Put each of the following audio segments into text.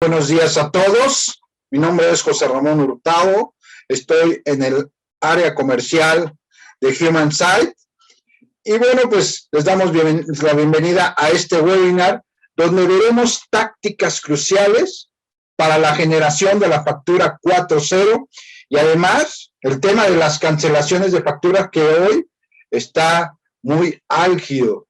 Buenos días a todos. Mi nombre es José Ramón Hurtado. Estoy en el área comercial de HumanSight. Y bueno, pues les damos la bienvenida a este webinar donde veremos tácticas cruciales para la generación de la factura 4.0 y además el tema de las cancelaciones de facturas que hoy está muy álgido.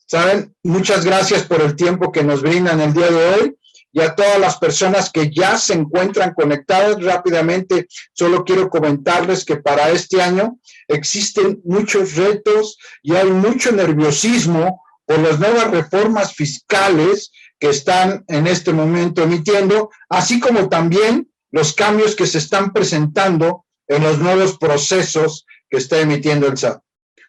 Saben, muchas gracias por el tiempo que nos brindan el día de hoy. Y a todas las personas que ya se encuentran conectadas rápidamente, solo quiero comentarles que para este año existen muchos retos y hay mucho nerviosismo por las nuevas reformas fiscales que están en este momento emitiendo, así como también los cambios que se están presentando en los nuevos procesos que está emitiendo el SAT.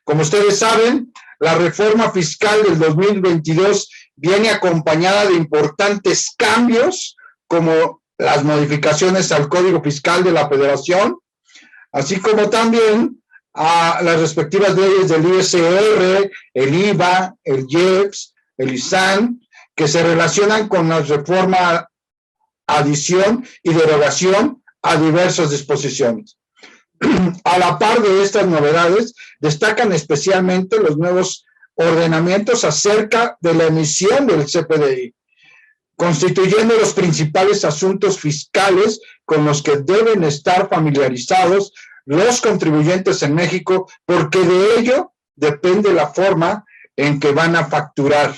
Como ustedes saben, la reforma fiscal del 2022 viene acompañada de importantes cambios, como las modificaciones al Código Fiscal de la Federación, así como también a las respectivas leyes del ISR, el IVA, el IEPS, el ISAN, que se relacionan con la reforma, adición y derogación a diversas disposiciones. A la par de estas novedades, destacan especialmente los nuevos ordenamientos acerca de la emisión del CFDI, constituyendo los principales asuntos fiscales con los que deben estar familiarizados los contribuyentes en México, porque de ello depende la forma en que van a facturar.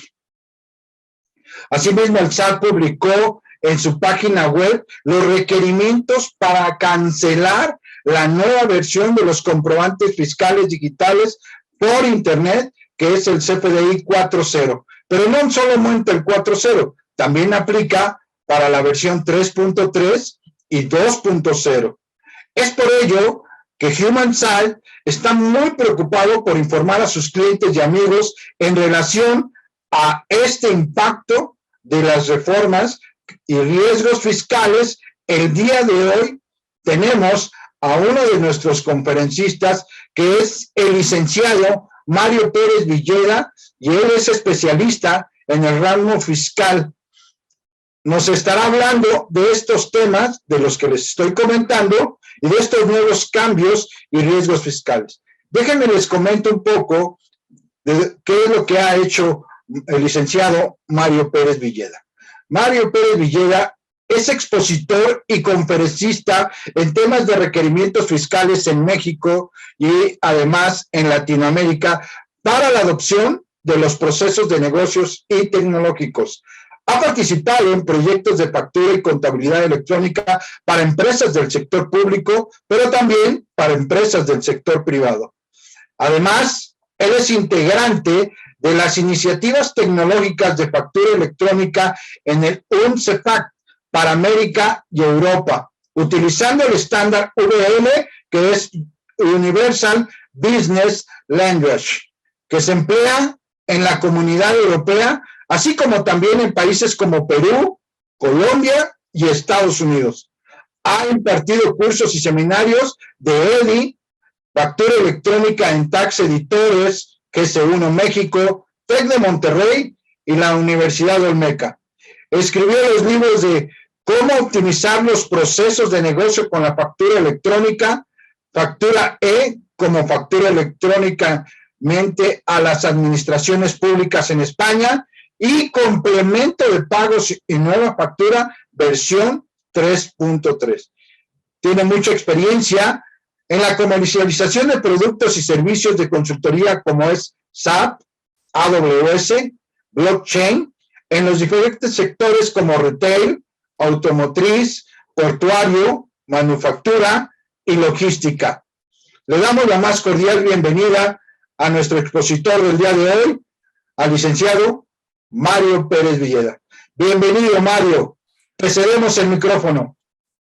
Asimismo, el SAT publicó en su página web los requerimientos para cancelar la nueva versión de los comprobantes fiscales digitales por Internet, que es el CFDI 4.0. Pero no solamente el 4.0, también aplica para la versión 3.3 y 2.0. Es por ello que HumanSight está muy preocupado por informar a sus clientes y amigos en relación a este impacto de las reformas y riesgos fiscales. El día de hoy tenemos a uno de nuestros conferencistas, que es el licenciado Mario Pérez Villeda, y él es especialista en el ramo fiscal. Nos estará hablando de estos temas de los que les estoy comentando y de estos nuevos cambios y riesgos fiscales. Déjenme les comento un poco de qué es lo que ha hecho el licenciado Mario Pérez Villeda. Mario Pérez Villeda es expositor y conferencista en temas de requerimientos fiscales en México y además en Latinoamérica para la adopción de los procesos de negocios y tecnológicos. Ha participado en proyectos de factura y contabilidad electrónica para empresas del sector público, pero también para empresas del sector privado. Además, él es integrante de las iniciativas tecnológicas de factura electrónica en el UNCEFAC para América y Europa, utilizando el estándar VM, que es Universal Business Language, que se emplea en la Comunidad Europea, así como también en países como Perú, Colombia y Estados Unidos. Ha impartido cursos y seminarios de EDI, factura electrónica en Tax Editores, GS1 México, TEC de Monterrey y la Universidad de Olmeca. Escribió los libros de Cómo optimizar los procesos de negocio con la factura electrónica, Factura E como factura electrónicamente a las administraciones públicas en España, y Complemento de pagos y nueva factura versión 3.3. Tiene mucha experiencia en la comercialización de productos y servicios de consultoría como es SAP, AWS, blockchain, en los diferentes sectores como retail, automotriz, portuario, manufactura y logística. Le damos la más cordial bienvenida a nuestro expositor del día de hoy, al licenciado Mario Pérez Villeda. Bienvenido, Mario. Te cedemos el micrófono.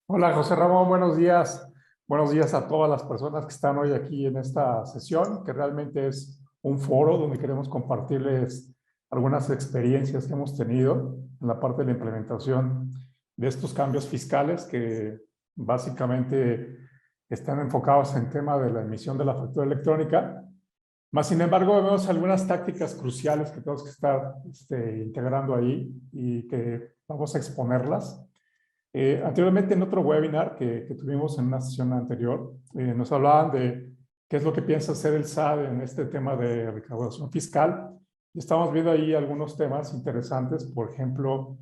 Hola, José Ramón, buenos días. Buenos días a todas las personas que están hoy aquí en esta sesión, que realmente es un foro donde queremos compartirles algunas experiencias que hemos tenido en la parte de la implementación de estos cambios fiscales que básicamente están enfocados en tema de la emisión de la factura electrónica Más sin embargo, vemos algunas tácticas cruciales que tenemos que estar integrando ahí y que vamos a exponerlas. Anteriormente, en otro webinar que tuvimos en una sesión anterior, nos hablaban de qué es lo que piensa hacer el SAT en este tema de recaudación fiscal. Y estamos viendo ahí algunos temas interesantes. Por ejemplo,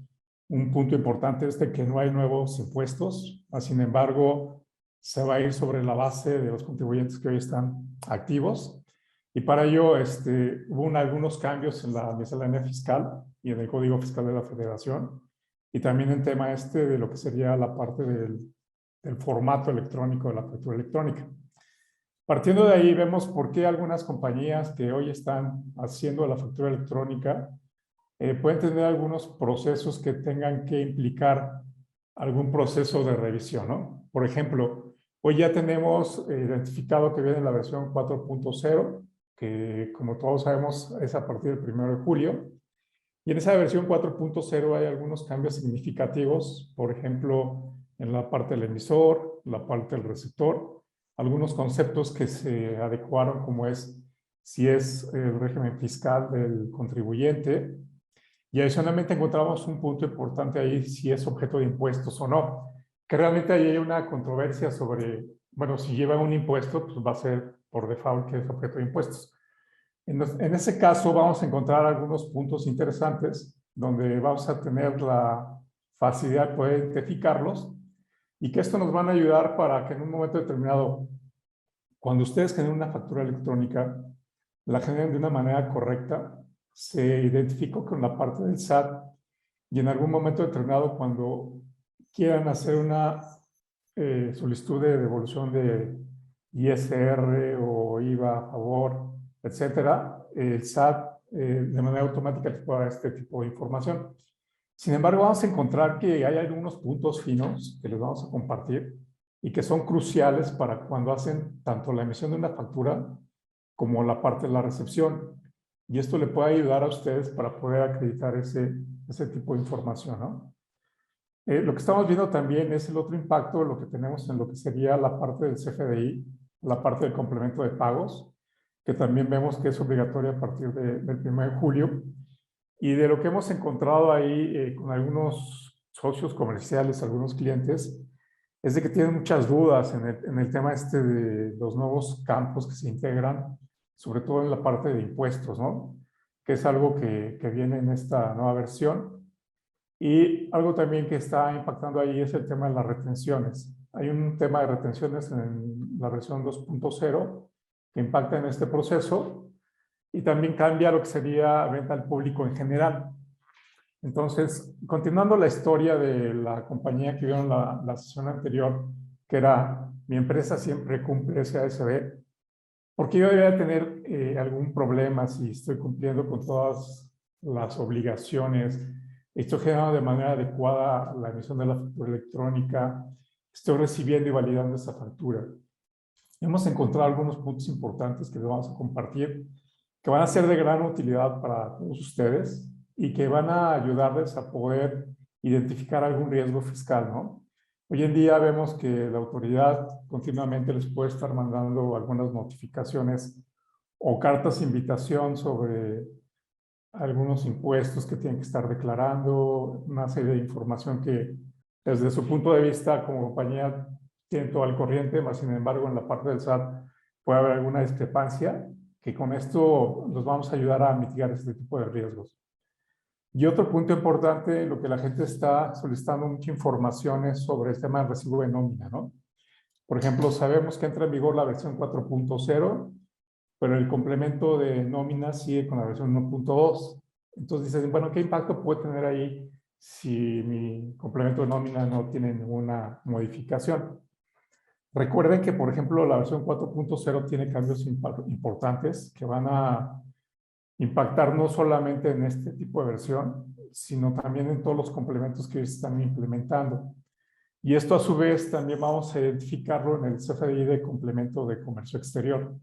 un punto importante es de que no hay nuevos impuestos. Sin embargo, se va a ir sobre la base de los contribuyentes que hoy están activos. Y para ello hubo algunos cambios en la miscelánea fiscal y en el Código Fiscal de la Federación. Y también en tema de lo que sería la parte del formato electrónico de la factura electrónica. Partiendo de ahí, vemos por qué algunas compañías que hoy están haciendo la factura electrónica pueden tener algunos procesos que tengan que implicar algún proceso de revisión, ¿no? Por ejemplo, hoy ya tenemos identificado que viene la versión 4.0, que como todos sabemos es a partir del 1 de julio. Y en esa versión 4.0 hay algunos cambios significativos, por ejemplo, en la parte del emisor, la parte del receptor, algunos conceptos que se adecuaron, como es si es el régimen fiscal del contribuyente. Y adicionalmente encontramos un punto importante ahí, si es objeto de impuestos o no, que realmente ahí hay una controversia sobre, bueno, si lleva un impuesto, pues va a ser por default que es objeto de impuestos. En ese caso vamos a encontrar algunos puntos interesantes donde vamos a tener la facilidad de poder identificarlos y que esto nos van a ayudar para que en un momento determinado, cuando ustedes generen una factura electrónica, la generen de una manera correcta, se identificó con la parte del SAT y en algún momento determinado, cuando quieran hacer una solicitud de devolución de ISR o IVA a favor, etcétera, el SAT de manera automática les puede dar este tipo de información. Sin embargo, vamos a encontrar que hay algunos puntos finos que les vamos a compartir y que son cruciales para cuando hacen tanto la emisión de una factura como la parte de la recepción. Y esto le puede ayudar a ustedes para poder acreditar ese tipo de información, ¿no? Lo que estamos viendo también es el otro impacto, lo que tenemos en lo que sería la parte del CFDI, la parte del complemento de pagos, que también vemos que es obligatoria a partir del 1 de julio. Y de lo que hemos encontrado ahí con algunos socios comerciales, algunos clientes, es de que tienen muchas dudas en el tema de los nuevos campos que se integran, sobre todo en la parte de impuestos, ¿no? Que es algo que viene en esta nueva versión. Y algo también que está impactando ahí es el tema de las retenciones. Hay un tema de retenciones en la versión 2.0 que impacta en este proceso y también cambia lo que sería venta al público en general. Entonces, continuando la historia de la compañía que vieron la sesión anterior, que era mi empresa siempre cumple SASB, ¿por qué yo debería tener algún problema si estoy cumpliendo con todas las obligaciones? Estoy generando de manera adecuada la emisión de la factura electrónica, estoy recibiendo y validando esa factura. Hemos encontrado algunos puntos importantes que les vamos a compartir, que van a ser de gran utilidad para todos ustedes y que van a ayudarles a poder identificar algún riesgo fiscal, ¿no? Hoy en día vemos que la autoridad continuamente les puede estar mandando algunas notificaciones o cartas de invitación sobre algunos impuestos que tienen que estar declarando, una serie de información que desde su punto de vista como compañía tienen todo al corriente, más sin embargo en la parte del SAT puede haber alguna discrepancia, que con esto nos vamos a ayudar a mitigar este tipo de riesgos. Y otro punto importante, lo que la gente está solicitando mucha información es sobre el tema del recibo de nómina, ¿no? Por ejemplo, sabemos que entra en vigor la versión 4.0, pero el complemento de nómina sigue con la versión 1.2. Entonces dicen, bueno, ¿qué impacto puede tener ahí si mi complemento de nómina no tiene ninguna modificación? Recuerden que, por ejemplo, la versión 4.0 tiene cambios importantes que van a impactar no solamente en este tipo de versión, sino también en todos los complementos que están implementando. Y esto a su vez también vamos a identificarlo en el CFDI de complemento de comercio exterior.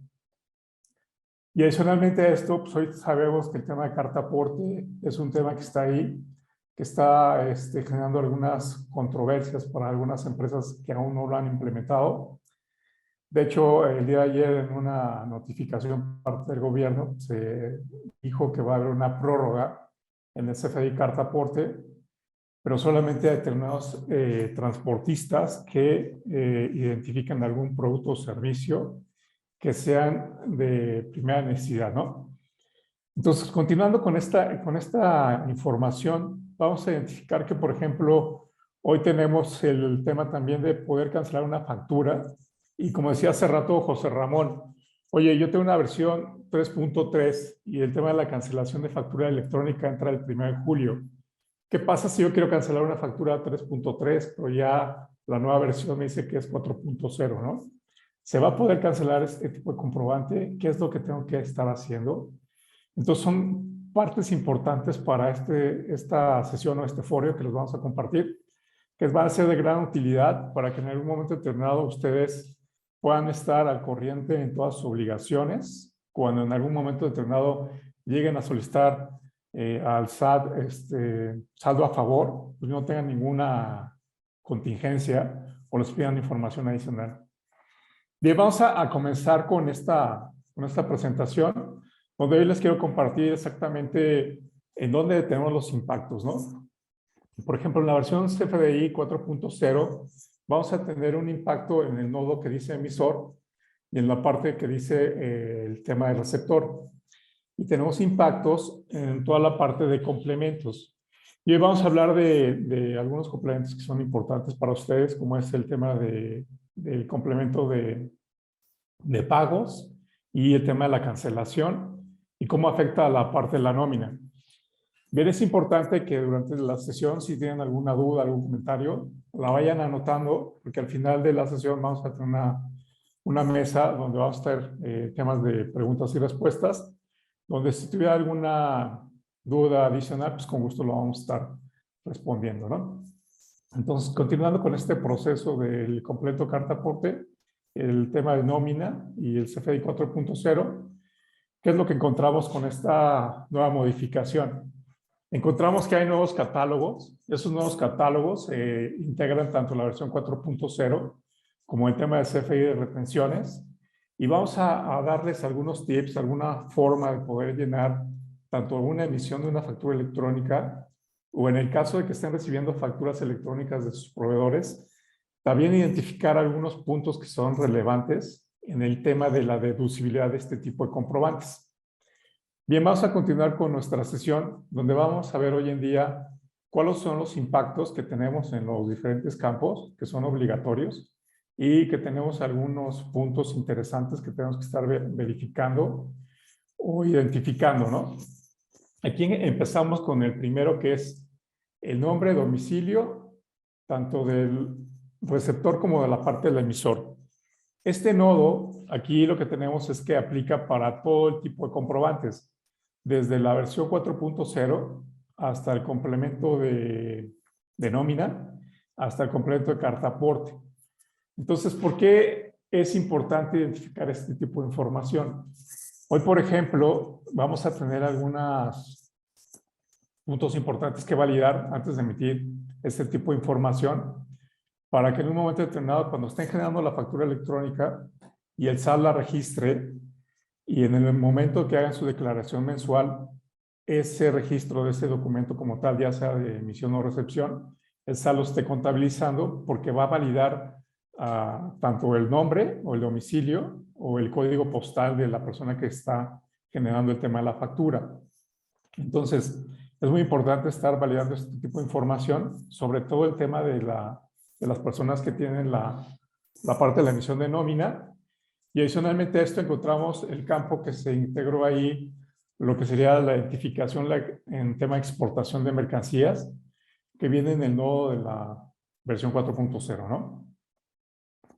Y adicionalmente a esto, pues hoy sabemos que el tema de carta aporte es un tema que está ahí, que está generando algunas controversias para algunas empresas que aún no lo han implementado. De hecho, el día de ayer en una notificación por parte del gobierno se dijo que va a haber una prórroga en el CFDI Carta Aporte, pero solamente a determinados transportistas que identifican algún producto o servicio que sean de primera necesidad, ¿no? Entonces, continuando con esta información, vamos a identificar que, por ejemplo, hoy tenemos el tema también de poder cancelar una factura. Y como decía hace rato José Ramón, oye, yo tengo una versión 3.3 y el tema de la cancelación de factura electrónica entra el 1 de julio. ¿Qué pasa si yo quiero cancelar una factura 3.3, pero ya la nueva versión me dice que es 4.0, ¿no? ¿Se va a poder cancelar este tipo de comprobante? ¿Qué es lo que tengo que estar haciendo? Entonces son partes importantes para esta sesión o este foro que les vamos a compartir, que van a ser de gran utilidad para que en algún momento determinado ustedes puedan estar al corriente en todas sus obligaciones. Cuando en algún momento determinado lleguen a solicitar al SAT saldo a favor, pues no tengan ninguna contingencia o les pidan información adicional. Bien, vamos a comenzar con esta presentación, donde hoy les quiero compartir exactamente en dónde tenemos los impactos, ¿no? Por ejemplo, en la versión CFDI 4.0 vamos a tener un impacto en el nodo que dice emisor y en la parte que dice el tema del receptor. Y tenemos impactos en toda la parte de complementos. Y hoy vamos a hablar de algunos complementos que son importantes para ustedes, como es el tema del complemento de pagos y el tema de la cancelación y cómo afecta a la parte de la nómina. Bien, es importante que durante la sesión, si tienen alguna duda, algún comentario, la vayan anotando, porque al final de la sesión vamos a tener una mesa donde vamos a estar temas de preguntas y respuestas, donde si tuviera alguna duda adicional, pues con gusto lo vamos a estar respondiendo, ¿no? Entonces, continuando con este proceso del completo carta aporte, el tema de nómina y el CFDI 4.0, ¿qué es lo que encontramos con esta nueva modificación? Encontramos que hay nuevos catálogos. Esos nuevos catálogos integran tanto la versión 4.0 como el tema de CFDI de retenciones. Y vamos a darles algunos tips, alguna forma de poder llenar tanto una emisión de una factura electrónica o en el caso de que estén recibiendo facturas electrónicas de sus proveedores, también identificar algunos puntos que son relevantes en el tema de la deducibilidad de este tipo de comprobantes. Bien, vamos a continuar con nuestra sesión, donde vamos a ver hoy en día cuáles son los impactos que tenemos en los diferentes campos, que son obligatorios, y que tenemos algunos puntos interesantes que tenemos que estar verificando o identificando, ¿no? Aquí empezamos con el primero, que es el nombre, domicilio, tanto del receptor como de la parte del emisor. Este nodo, aquí lo que tenemos es que aplica para todo el tipo de comprobantes, desde la versión 4.0 hasta el complemento de nómina, hasta el complemento de carta aporte. Entonces, ¿por qué es importante identificar este tipo de información? Hoy, por ejemplo, vamos a tener algunos puntos importantes que validar antes de emitir este tipo de información para que en un momento determinado, cuando estén generando la factura electrónica y el SAT la registre, y en el momento que hagan su declaración mensual, ese registro de ese documento como tal, ya sea de emisión o recepción, el SAT lo esté contabilizando porque va a validar tanto el nombre o el domicilio o el código postal de la persona que está generando el tema de la factura. Entonces, es muy importante estar validando este tipo de información, sobre todo el tema de las personas que tienen la parte de la emisión de nómina. Y adicionalmente a esto encontramos el campo que se integró ahí, lo que sería la identificación en tema de exportación de mercancías, que viene en el nodo de la versión 4.0, ¿no?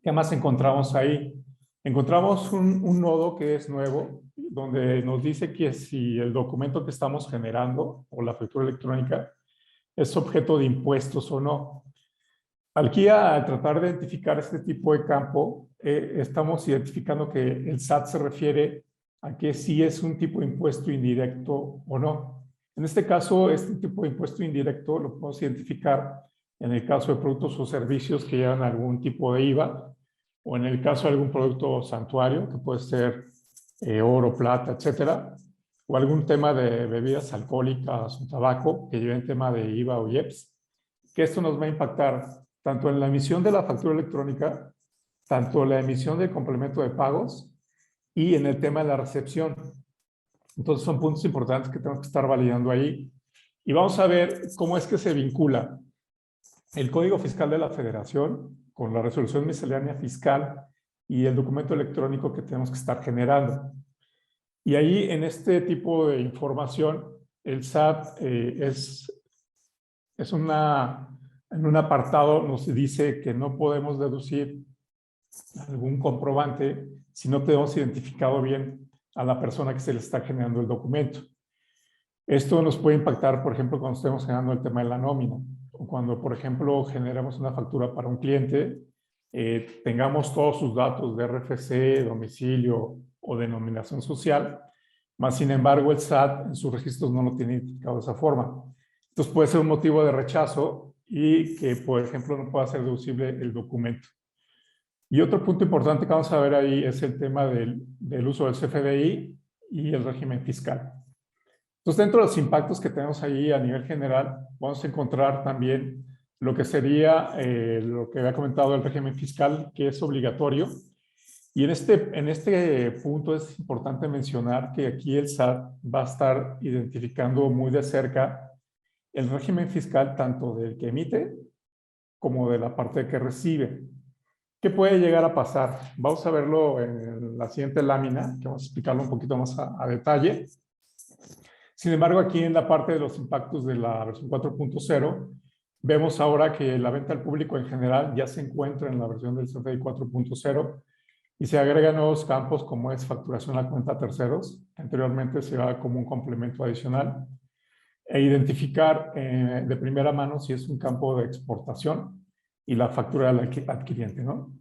¿Qué más encontramos ahí? Encontramos un nodo que es nuevo, donde nos dice que si el documento que estamos generando o la factura electrónica es objeto de impuestos o no. Aquí, al tratar de identificar este tipo de campo, estamos identificando que el SAT se refiere a que si es un tipo de impuesto indirecto o no. En este caso, este tipo de impuesto indirecto lo podemos identificar en el caso de productos o servicios que llevan algún tipo de IVA, o en el caso de algún producto santuario, que puede ser oro, plata, etcétera, o algún tema de bebidas alcohólicas o tabaco que lleven tema de IVA o IEPS, que esto nos va a impactar tanto en la emisión de la factura electrónica, tanto en la emisión del complemento de pagos y en el tema de la recepción. Entonces son puntos importantes que tenemos que estar validando ahí. Y vamos a ver cómo es que se vincula el Código Fiscal de la Federación con la resolución miscelánea fiscal y el documento electrónico que tenemos que estar generando. Y ahí, en este tipo de información, el SAT en un apartado nos dice que no podemos deducir algún comprobante si no tenemos identificado bien a la persona que se le está generando el documento. Esto nos puede impactar, por ejemplo, cuando estemos generando el tema de la nómina, o cuando, por ejemplo, generamos una factura para un cliente, tengamos todos sus datos de RFC, domicilio o denominación social, más sin embargo el SAT en sus registros no lo tiene identificado de esa forma. Entonces puede ser un motivo de rechazo y que, por ejemplo, no pueda ser deducible el documento. Y otro punto importante que vamos a ver ahí es el tema del uso del CFDI y el régimen fiscal. Entonces, dentro de los impactos que tenemos ahí a nivel general, vamos a encontrar también lo que sería lo que había comentado el régimen fiscal, que es obligatorio. Y en este punto es importante mencionar que aquí el SAT va a estar identificando muy de cerca el régimen fiscal tanto del que emite como de la parte que recibe. ¿Qué puede llegar a pasar? Vamos a verlo en la siguiente lámina, que vamos a explicarlo un poquito más a detalle. Sin embargo, aquí en la parte de los impactos de la versión 4.0, vemos ahora que la venta al público en general ya se encuentra en la versión del CFDI 4.0 y se agregan nuevos campos como es facturación a cuenta a terceros. Anteriormente se daba como un complemento adicional. E identificar de primera mano si es un campo de exportación y la factura del adquiriente, ¿no?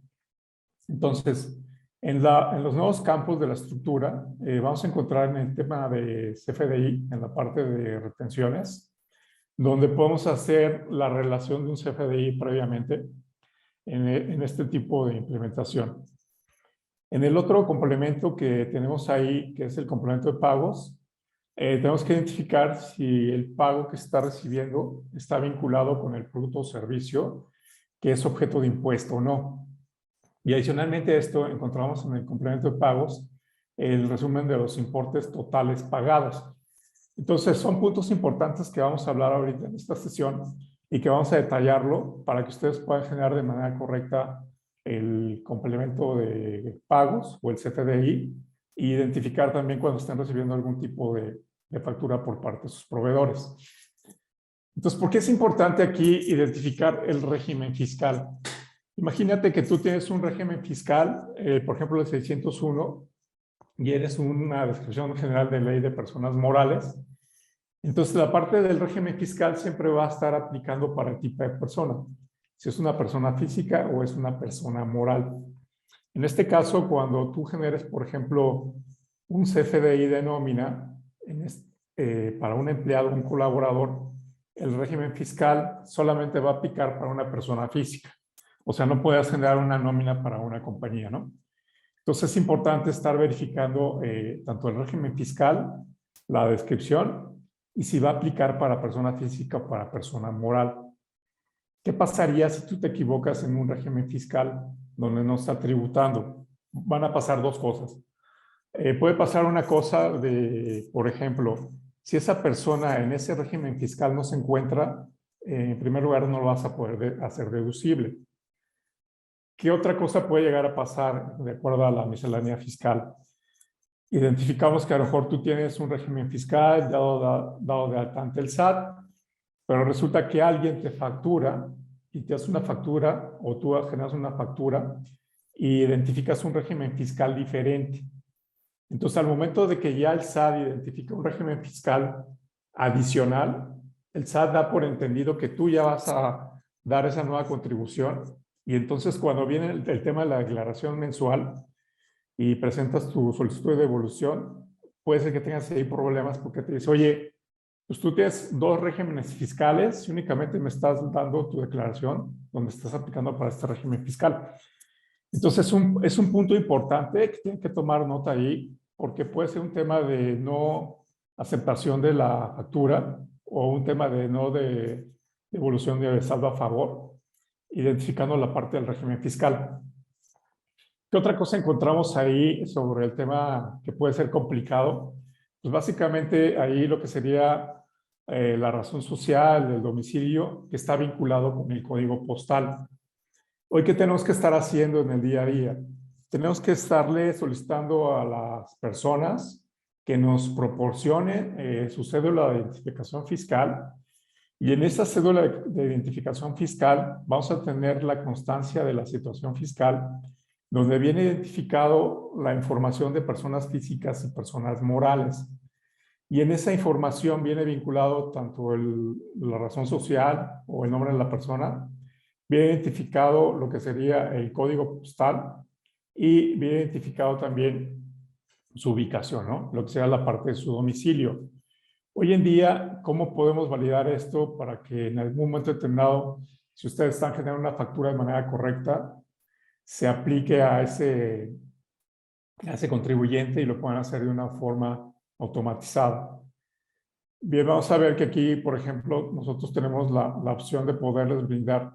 Entonces, en los nuevos campos de la estructura, vamos a encontrar en el tema de CFDI, en la parte de retenciones, donde podemos hacer la relación de un CFDI previamente en este tipo de implementación. En el otro complemento que tenemos ahí, que es el complemento de pagos, tenemos que identificar si el pago que se está recibiendo está vinculado con el producto o servicio que es objeto de impuesto o no. Y adicionalmente a esto encontramos en el complemento de pagos el resumen de los importes totales pagados. Entonces son puntos importantes que vamos a hablar ahorita en esta sesión y que vamos a detallarlo para que ustedes puedan generar de manera correcta el complemento de pagos o el CFDI e identificar también cuando estén recibiendo algún tipo de factura por parte de sus proveedores. Entonces, ¿por qué es importante aquí identificar el régimen fiscal? Imagínate que tú tienes un régimen fiscal, por ejemplo, el 601, y eres una descripción general de ley de personas morales. Entonces, la parte del régimen fiscal siempre va a estar aplicando para el tipo de persona, si es una persona física o es una persona moral. En este caso, cuando tú generes, por ejemplo, un CFDI de nómina para un empleado o un colaborador, el régimen fiscal solamente va a aplicar para una persona física. O sea, no puedes generar una nómina para una compañía, ¿no? Entonces es importante estar verificando tanto el régimen fiscal, la descripción y si va a aplicar para persona física o para persona moral. ¿Qué pasaría si tú te equivocas en un régimen fiscal donde no está tributando? Van a pasar dos cosas. Puede pasar una cosa de, por ejemplo, si esa persona en ese régimen fiscal no se encuentra, en primer lugar no lo vas a poder hacer deducible. ¿Qué otra cosa puede llegar a pasar de acuerdo a la miscelánea fiscal? Identificamos que a lo mejor tú tienes un régimen fiscal dado de alta ante el SAT, pero resulta que alguien te factura y te hace una factura o tú generas una factura y identificas un régimen fiscal diferente. Entonces, al momento de que ya el SAT identifica un régimen fiscal adicional, el SAT da por entendido que tú ya vas a dar esa nueva contribución y entonces cuando viene el tema de la declaración mensual y presentas tu solicitud de devolución, puede ser que tengas ahí problemas porque te dice, oye, pues tú tienes dos regímenes fiscales y únicamente me estás dando tu declaración donde estás aplicando para este régimen fiscal. Entonces es un punto importante que tienen que tomar nota ahí, porque puede ser un tema de no aceptación de la factura o un tema de no de devolución de saldo a favor, identificando la parte del régimen fiscal. ¿Qué otra cosa encontramos ahí sobre el tema que puede ser complicado? Pues básicamente ahí lo que sería la razón social, el domicilio, que está vinculado con el código postal. Hoy, ¿qué tenemos que estar haciendo en el día a día? Tenemos que estarle solicitando a las personas que nos proporcionen su cédula de identificación fiscal, y en esa cédula de identificación fiscal vamos a tener la constancia de la situación fiscal, donde viene identificado la información de personas físicas y personas morales. Y en esa información viene vinculado tanto la razón social o el nombre de la persona, viene identificado lo que sería el código postal y viene identificado también su ubicación, ¿no? Lo que sea la parte de su domicilio. Hoy en día, ¿cómo podemos validar esto para que en algún momento determinado, si ustedes están generando una factura de manera correcta, se aplique a ese contribuyente y lo puedan hacer de una forma automatizada? Bien, vamos a ver que aquí, por ejemplo, nosotros tenemos la opción de poderles brindar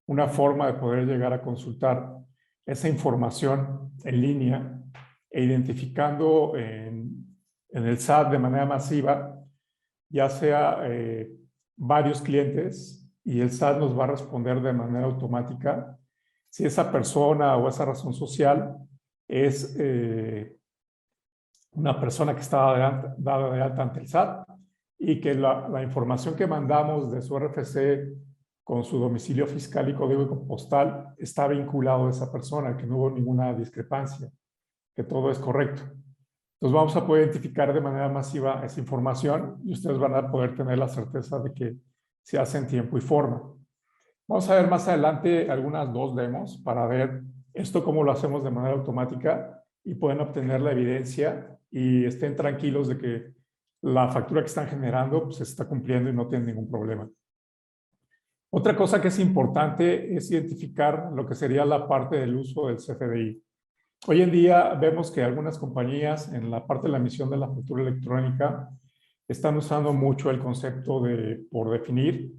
una forma de poder llegar a consultar esa información en línea e identificando en el SAT de manera masiva, ya sea varios clientes, y el SAT nos va a responder de manera automática si esa persona o esa razón social es una persona que está dada de alta ante el SAT, y que la información que mandamos de su RFC con su domicilio fiscal y código postal está vinculado a esa persona, que no hubo ninguna discrepancia, que todo es correcto. Entonces vamos a poder identificar de manera masiva esa información y ustedes van a poder tener la certeza de que se hace en tiempo y forma. Vamos a ver más adelante algunas dos demos para ver esto cómo lo hacemos de manera automática y pueden obtener la evidencia y estén tranquilos de que la factura que están generando pues, se está cumpliendo y no tienen ningún problema. Otra cosa que es importante es identificar lo que sería la parte del uso del CFDI. Hoy en día vemos que algunas compañías en la parte de la emisión de la factura electrónica están usando mucho el concepto de por definir,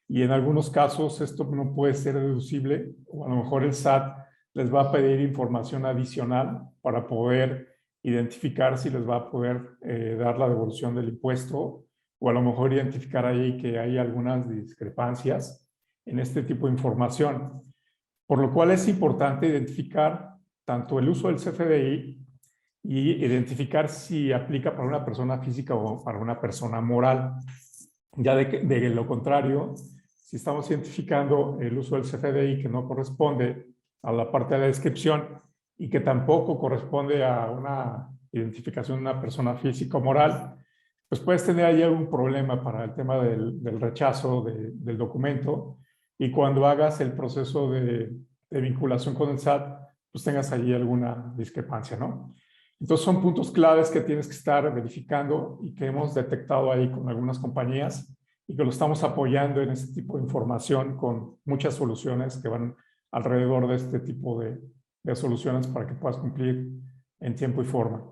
y en algunos casos esto no puede ser deducible, o a lo mejor el SAT les va a pedir información adicional para poder identificar si les va a poder dar la devolución del impuesto, o a lo mejor identificar ahí que hay algunas discrepancias en este tipo de información. Por lo cual es importante identificar tanto el uso del CFDI y identificar si aplica para una persona física o para una persona moral. Ya de lo contrario, si estamos identificando el uso del CFDI que no corresponde a la parte de la descripción y que tampoco corresponde a una identificación de una persona física o moral, pues puedes tener ahí algún problema para el tema del rechazo del documento, y cuando hagas el proceso de vinculación con el SAT, pues tengas allí alguna discrepancia, ¿no? Entonces son puntos claves que tienes que estar verificando y que hemos detectado ahí con algunas compañías y que lo estamos apoyando en este tipo de información con muchas soluciones que van alrededor de este tipo de soluciones para que puedas cumplir en tiempo y forma.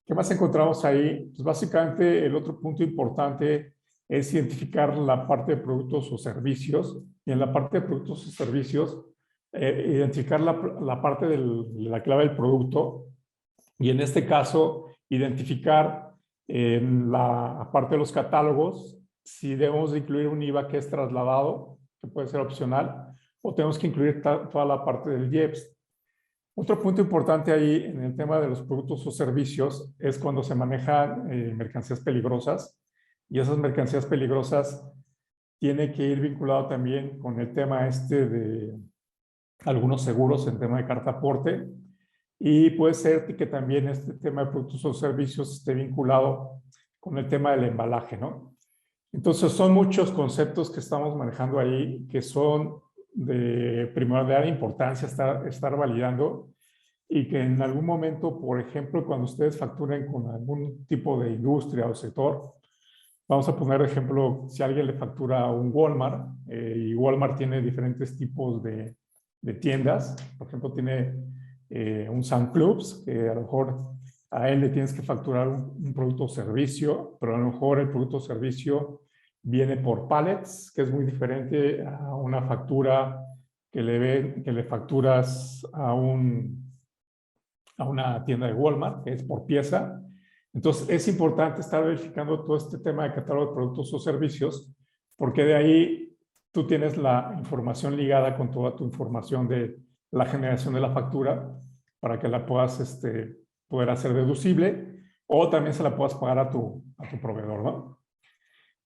¿Qué más encontramos ahí? Pues básicamente el otro punto importante es identificar la parte de productos o servicios, y en la parte de productos o servicios identificar la parte de la clave del producto, y en este caso identificar en la parte de los catálogos si debemos de incluir un IVA que es trasladado, que puede ser opcional, o tenemos que incluir toda la parte del IEPS. Otro punto importante ahí en el tema de los productos o servicios es cuando se manejan mercancías peligrosas, y esas mercancías peligrosas tienen que ir vinculado también con el tema de algunos seguros en tema de carta aporte, y puede ser que también este tema de productos o servicios esté vinculado con el tema del embalaje, ¿no? Entonces son muchos conceptos que estamos manejando ahí que son de primordial importancia estar validando, y que en algún momento, por ejemplo, cuando ustedes facturen con algún tipo de industria o sector, vamos a poner ejemplo, si alguien le factura a un Walmart, y Walmart tiene diferentes tipos de tiendas. Por ejemplo, tiene un Sun Clubs, que a lo mejor a él le tienes que facturar un producto o servicio, pero a lo mejor el producto o servicio viene por pallets, que es muy diferente a una factura que le facturas a una tienda de Walmart, que es por pieza. Entonces, es importante estar verificando todo este tema de catálogo de productos o servicios, porque de ahí tú tienes la información ligada con toda tu información de la generación de la factura para que la puedas poder hacer deducible, o también se la puedas pagar a tu proveedor, ¿no?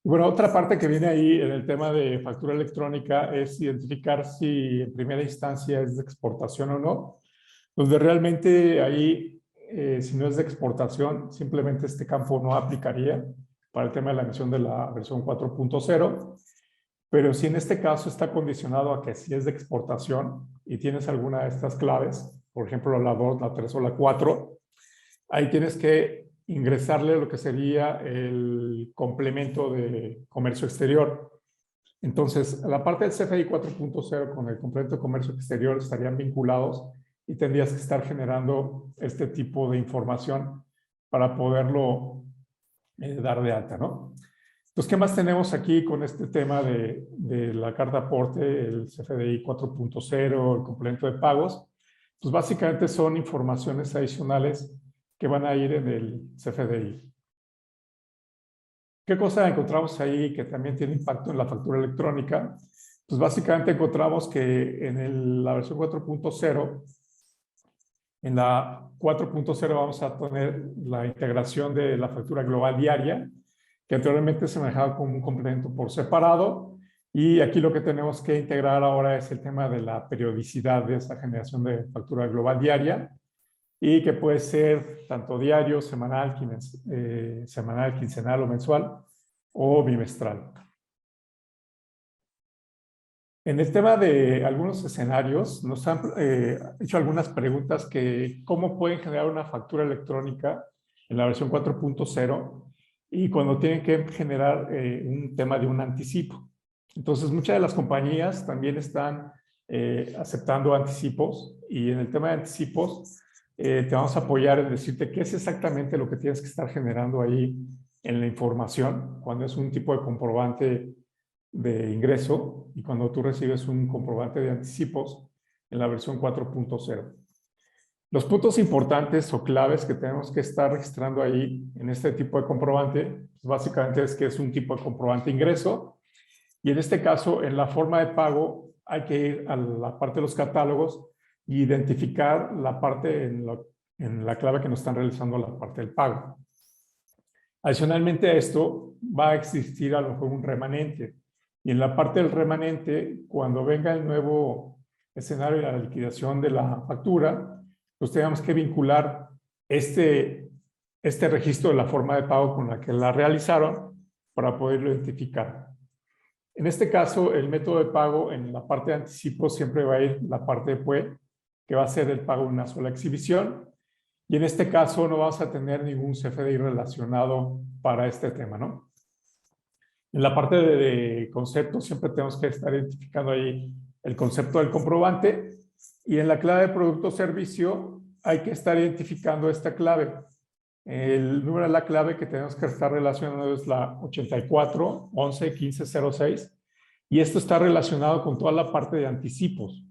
Y bueno, otra parte que viene ahí en el tema de factura electrónica es identificar si en primera instancia es de exportación o no, donde realmente ahí, si no es de exportación, simplemente este campo no aplicaría para el tema de la emisión de la versión 4.0, pero si en este caso está condicionado a que si es de exportación y tienes alguna de estas claves, por ejemplo la 2, la 3 o la 4, ahí tienes que ingresarle lo que sería el complemento de comercio exterior. Entonces, la parte del CFDI 4.0 con el complemento de comercio exterior estarían vinculados y tendrías que estar generando este tipo de información para poderlo dar de alta, ¿no? Entonces, ¿qué más tenemos aquí con este tema de la carta aporte, el CFDI 4.0, el complemento de pagos? Pues básicamente son informaciones adicionales que van a ir en el CFDI. ¿Qué cosa encontramos ahí que también tiene impacto en la factura electrónica? Pues básicamente encontramos que en la versión 4.0, en la 4.0 vamos a tener la integración de la factura global diaria, que anteriormente se manejaba como un complemento por separado, y aquí lo que tenemos que integrar ahora es el tema de la periodicidad de esa generación de factura global diaria, y que puede ser tanto diario, semanal, quincenal o mensual, o bimestral. En el tema de algunos escenarios, nos han hecho algunas preguntas que cómo pueden generar una factura electrónica en la versión 4.0 y cuando tienen que generar un tema de un anticipo. Entonces, muchas de las compañías también están aceptando anticipos, y en el tema de anticipos te vamos a apoyar en decirte qué es exactamente lo que tienes que estar generando ahí en la información cuando es un tipo de comprobante de ingreso y cuando tú recibes un comprobante de anticipos en la versión 4.0. Los puntos importantes o claves que tenemos que estar registrando ahí en este tipo de comprobante, pues básicamente es que es un tipo de comprobante de ingreso, y en este caso, en la forma de pago, hay que ir a la parte de los catálogos e identificar la parte en la clave que nos están realizando la parte del pago. Adicionalmente a esto, va a existir a lo mejor un remanente. Y en la parte del remanente, cuando venga el nuevo escenario de la liquidación de la factura, pues tenemos que vincular este registro de la forma de pago con la que la realizaron para poderlo identificar. En este caso, el método de pago en la parte de anticipo siempre va a ir la parte de PUE, que va a ser el pago en una sola exhibición. Y en este caso no vas a tener ningún CFDI relacionado para este tema, ¿no? En la parte de conceptos siempre tenemos que estar identificando ahí el concepto del comprobante, y en la clave de producto o servicio hay que estar identificando esta clave. El número de la clave que tenemos que estar relacionando es la 84 11 15 06, y esto está relacionado con toda la parte de anticipos.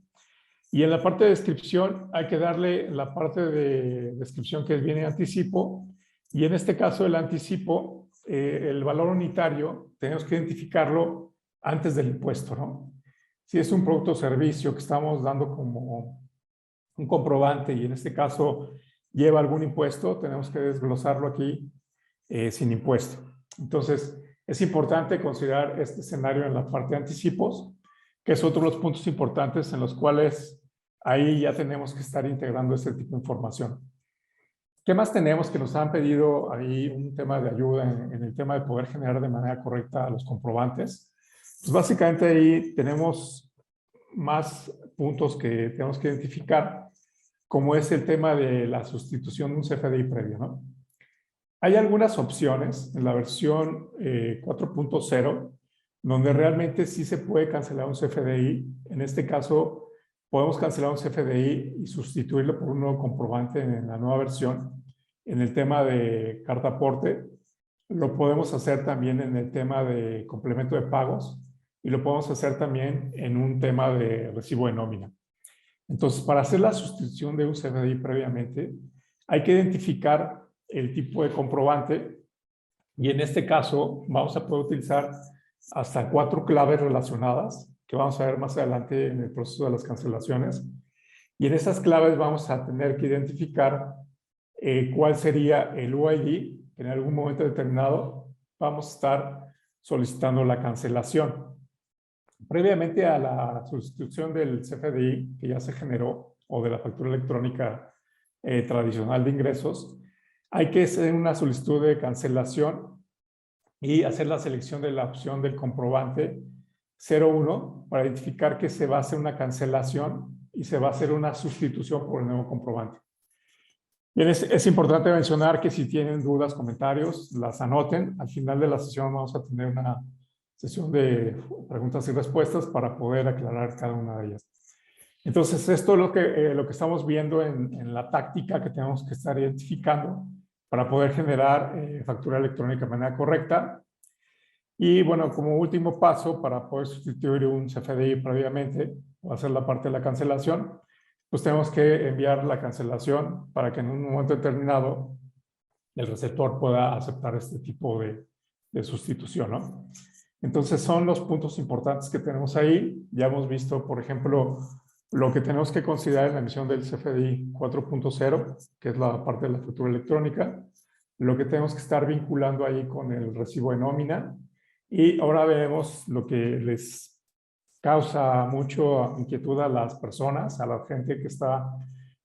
Y en la parte de descripción hay que darle la parte de descripción que viene anticipo, y en este caso el anticipo, el valor unitario, tenemos que identificarlo antes del impuesto, ¿no? Si es un producto o servicio que estamos dando como un comprobante y en este caso lleva algún impuesto, tenemos que desglosarlo aquí sin impuesto. Entonces, es importante considerar este escenario en la parte de anticipos, que es otro de los puntos importantes en los cuales ahí ya tenemos que estar integrando este tipo de información. ¿Qué más tenemos que nos han pedido ahí un tema de ayuda en el tema de poder generar de manera correcta los comprobantes? Pues básicamente ahí tenemos más puntos que tenemos que identificar, como es el tema de la sustitución de un CFDI previo, ¿no? Hay algunas opciones en la versión 4.0 donde realmente sí se puede cancelar un CFDI. En este caso, podemos cancelar un CFDI y sustituirlo por un nuevo comprobante en la nueva versión. En el tema de carta aporte, lo podemos hacer también en el tema de complemento de pagos y lo podemos hacer también en un tema de recibo de nómina. Entonces, para hacer la sustitución de un CFDI previamente, hay que identificar el tipo de comprobante y en este caso vamos a poder utilizar hasta 4 claves relacionadas que vamos a ver más adelante en el proceso de las cancelaciones. Y en esas claves vamos a tener que identificar cuál sería el UID que en algún momento determinado vamos a estar solicitando la cancelación. Previamente a la sustitución del CFDI que ya se generó o de la factura electrónica tradicional de ingresos, hay que hacer una solicitud de cancelación y hacer la selección de la opción del comprobante 01 para identificar que se va a hacer una cancelación y se va a hacer una sustitución por el nuevo comprobante. Bien, es importante mencionar que si tienen dudas, comentarios, las anoten. Al final de la sesión vamos a tener una sesión de preguntas y respuestas para poder aclarar cada una de ellas. Entonces, esto es lo que estamos viendo en la táctica que tenemos que estar identificando para poder generar factura electrónica de manera correcta. Y bueno, como último paso para poder sustituir un CFDI previamente o hacer la parte de la cancelación, pues tenemos que enviar la cancelación para que en un momento determinado el receptor pueda aceptar este tipo de sustitución, ¿no? Entonces son los puntos importantes que tenemos ahí. Ya hemos visto, por ejemplo, lo que tenemos que considerar en la emisión del CFDI 4.0, que es la parte de la factura electrónica, lo que tenemos que estar vinculando ahí con el recibo de nómina. Y ahora veremos lo que les causa mucho inquietud a las personas, a la gente que está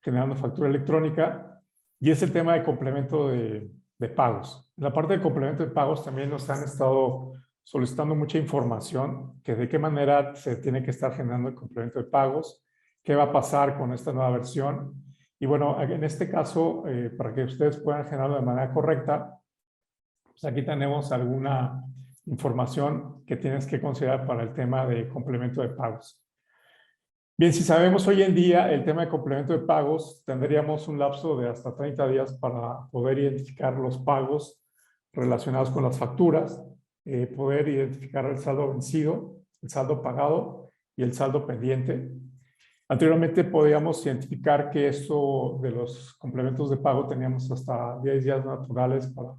generando factura electrónica, y es el tema de complemento de pagos. En la parte de complemento de pagos también nos han estado solicitando mucha información, que de qué manera se tiene que estar generando el complemento de pagos, qué va a pasar con esta nueva versión. Y bueno, en este caso, para que ustedes puedan generarlo de manera correcta, pues aquí tenemos alguna información que tienes que considerar para el tema de complemento de pagos. Bien, si sabemos hoy en día el tema de complemento de pagos, tendríamos un lapso de hasta 30 días para poder identificar los pagos relacionados con las facturas, poder identificar el saldo vencido, el saldo pagado y el saldo pendiente. Anteriormente podíamos identificar que esto de los complementos de pago teníamos hasta 10 días naturales para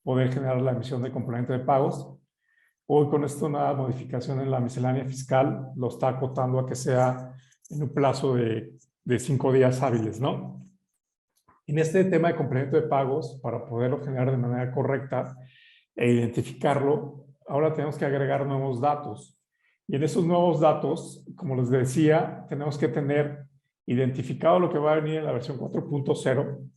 poder generar la emisión de complemento de pagos. Hoy con esto una modificación en la miscelánea fiscal lo está acotando a que sea en un plazo de 5 días hábiles, ¿no? En este tema de complemento de pagos, para poderlo generar de manera correcta e identificarlo, ahora tenemos que agregar nuevos datos. Y en esos nuevos datos, como les decía, tenemos que tener identificado lo que va a venir en la versión 4.0.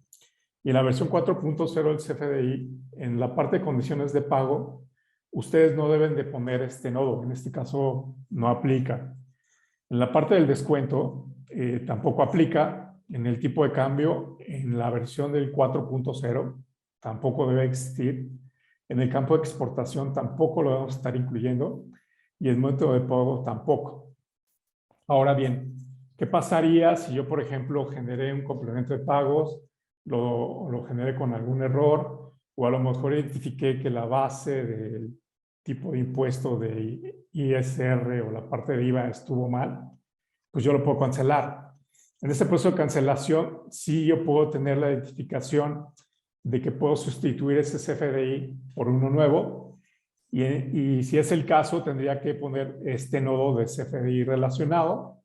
Y en la versión 4.0 del CFDI, en la parte de condiciones de pago, ustedes no deben de poner este nodo. En este caso, no aplica. En la parte del descuento, tampoco aplica. En el tipo de cambio, en la versión del 4.0, tampoco debe existir. En el campo de exportación, tampoco lo vamos a estar incluyendo. Y el método de pago, tampoco. Ahora bien, ¿qué pasaría si yo, por ejemplo, generé un complemento de pagos, lo generé con algún error, o a lo mejor identifiqué que la base del tipo de impuesto de ISR o la parte de IVA estuvo mal? Pues yo lo puedo cancelar. En este proceso de cancelación, sí yo puedo tener la identificación de que puedo sustituir ese CFDI por uno nuevo, y si es el caso, tendría que poner este nodo de CFDI relacionado,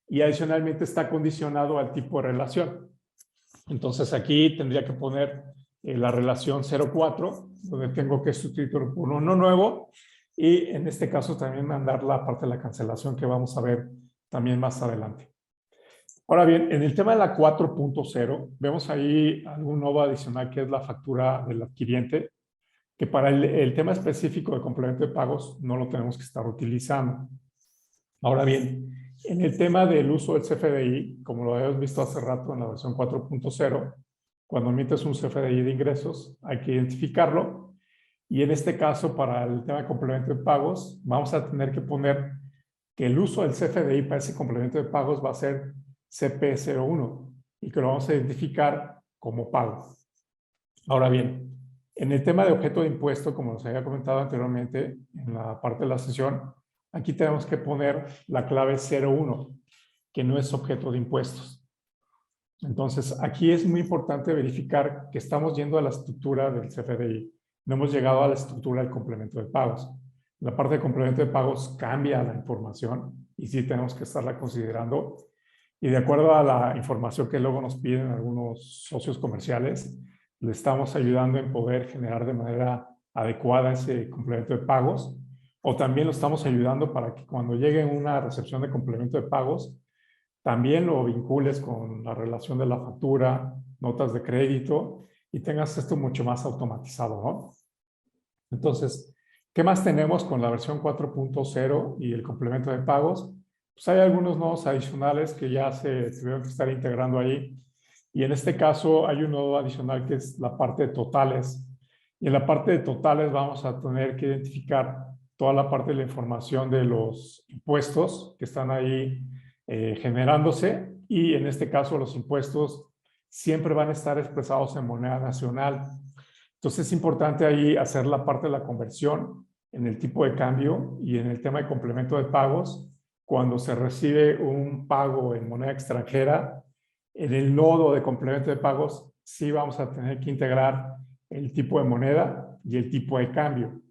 y adicionalmente está condicionado al tipo de relación. Entonces aquí tendría que poner la relación 04, donde tengo que sustituir por uno nuevo, y en este caso también mandar la parte de la cancelación que vamos a ver también más adelante. Ahora bien, en el tema de la 4.0, vemos ahí algún nodo adicional que es la factura del adquiriente, que para el tema específico de complemento de pagos no lo tenemos que estar utilizando. Ahora bien, en el tema del uso del CFDI, como lo habíamos visto hace rato en la versión 4.0, cuando emites un CFDI de ingresos, hay que identificarlo. Y en este caso, para el tema de complemento de pagos, vamos a tener que poner que el uso del CFDI para ese complemento de pagos va a ser CP01 y que lo vamos a identificar como pago. Ahora bien, en el tema de objeto de impuesto, como nos había comentado anteriormente en la parte de la sesión, aquí tenemos que poner la clave 01, que no es objeto de impuestos. Entonces, aquí es muy importante verificar que estamos yendo a la estructura del CFDI. No hemos llegado a la estructura del complemento de pagos. La parte de complemento de pagos cambia la información y sí tenemos que estarla considerando. Y de acuerdo a la información que luego nos piden algunos socios comerciales, le estamos ayudando en poder generar de manera adecuada ese complemento de pagos, o también lo estamos ayudando para que cuando llegue una recepción de complemento de pagos, también lo vincules con la relación de la factura, notas de crédito, y tengas esto mucho más automatizado, ¿no? Entonces, ¿qué más tenemos con la versión 4.0 y el complemento de pagos? Pues hay algunos nodos adicionales que ya se tuvieron que estar integrando ahí. Y en este caso hay un nodo adicional que es la parte de totales. Y en la parte de totales vamos a tener que identificar toda la parte de la información de los impuestos que están ahí generándose. Y en este caso los impuestos siempre van a estar expresados en moneda nacional. Entonces es importante ahí hacer la parte de la conversión en el tipo de cambio y en el tema de complemento de pagos. Cuando se recibe un pago en moneda extranjera, en el nodo de complemento de pagos sí vamos a tener que integrar el tipo de moneda y el tipo de cambio.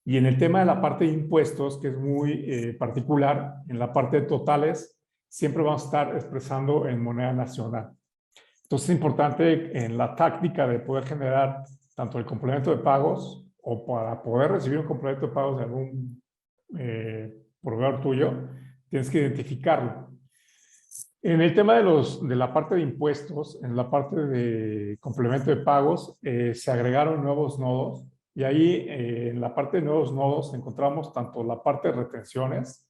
Y en el tema de la parte de impuestos, que es muy particular, en la parte de totales, siempre vamos a estar expresando en moneda nacional. Entonces es importante en la táctica de poder generar tanto el complemento de pagos o para poder recibir un complemento de pagos de algún proveedor tuyo, tienes que identificarlo. En el tema de la parte de impuestos, en la parte de complemento de pagos, se agregaron nuevos nodos y ahí en la parte de nuevos nodos encontramos tanto la parte de retenciones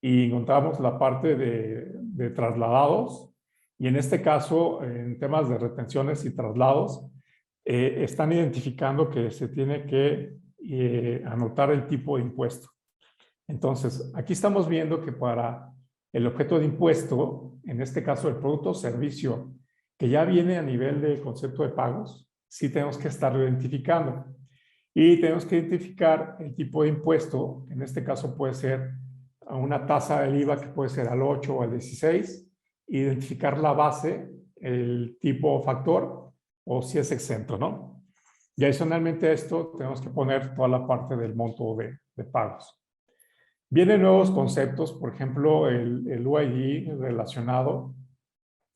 y encontramos la parte de trasladados. Y en este caso, en temas de retenciones y traslados, están identificando que se tiene que anotar el tipo de impuesto. Entonces, aquí estamos viendo que para el objeto de impuesto, en este caso el producto o servicio, que ya viene a nivel de concepto de pagos, sí tenemos que estarlo identificando. Y tenemos que identificar el tipo de impuesto, en este caso puede ser una tasa del IVA que puede ser al 8 o al 16, identificar la base, el tipo o factor, o si es exento, ¿no? Y adicionalmente a esto tenemos que poner toda la parte del monto de pagos. Vienen nuevos conceptos, por ejemplo, el UID relacionado.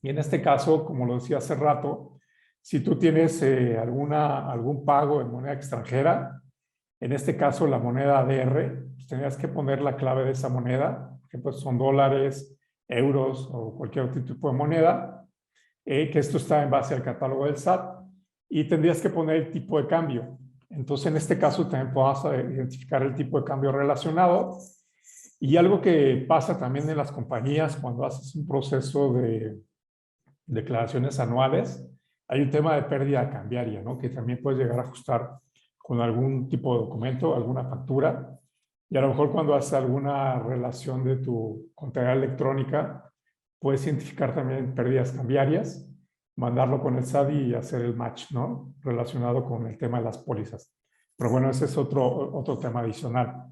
Y en este caso, como lo decía hace rato, si tú tienes algún pago en moneda extranjera, en este caso la moneda ADR, pues tendrías que poner la clave de esa moneda, por ejemplo, son dólares, euros o cualquier otro tipo de moneda, que esto está en base al catálogo del SAT, y tendrías que poner el tipo de cambio. Entonces, en este caso también podemos identificar el tipo de cambio relacionado. Y algo que pasa también en las compañías cuando haces un proceso de declaraciones anuales, hay un tema de pérdida cambiaria, ¿no? Que también puedes llegar a ajustar con algún tipo de documento, alguna factura. Y a lo mejor cuando haces alguna relación de tu contabilidad electrónica, puedes identificar también pérdidas cambiarias, mandarlo con el SAT y hacer el match, ¿no? Relacionado con el tema de las pólizas. Pero bueno, ese es otro tema adicional.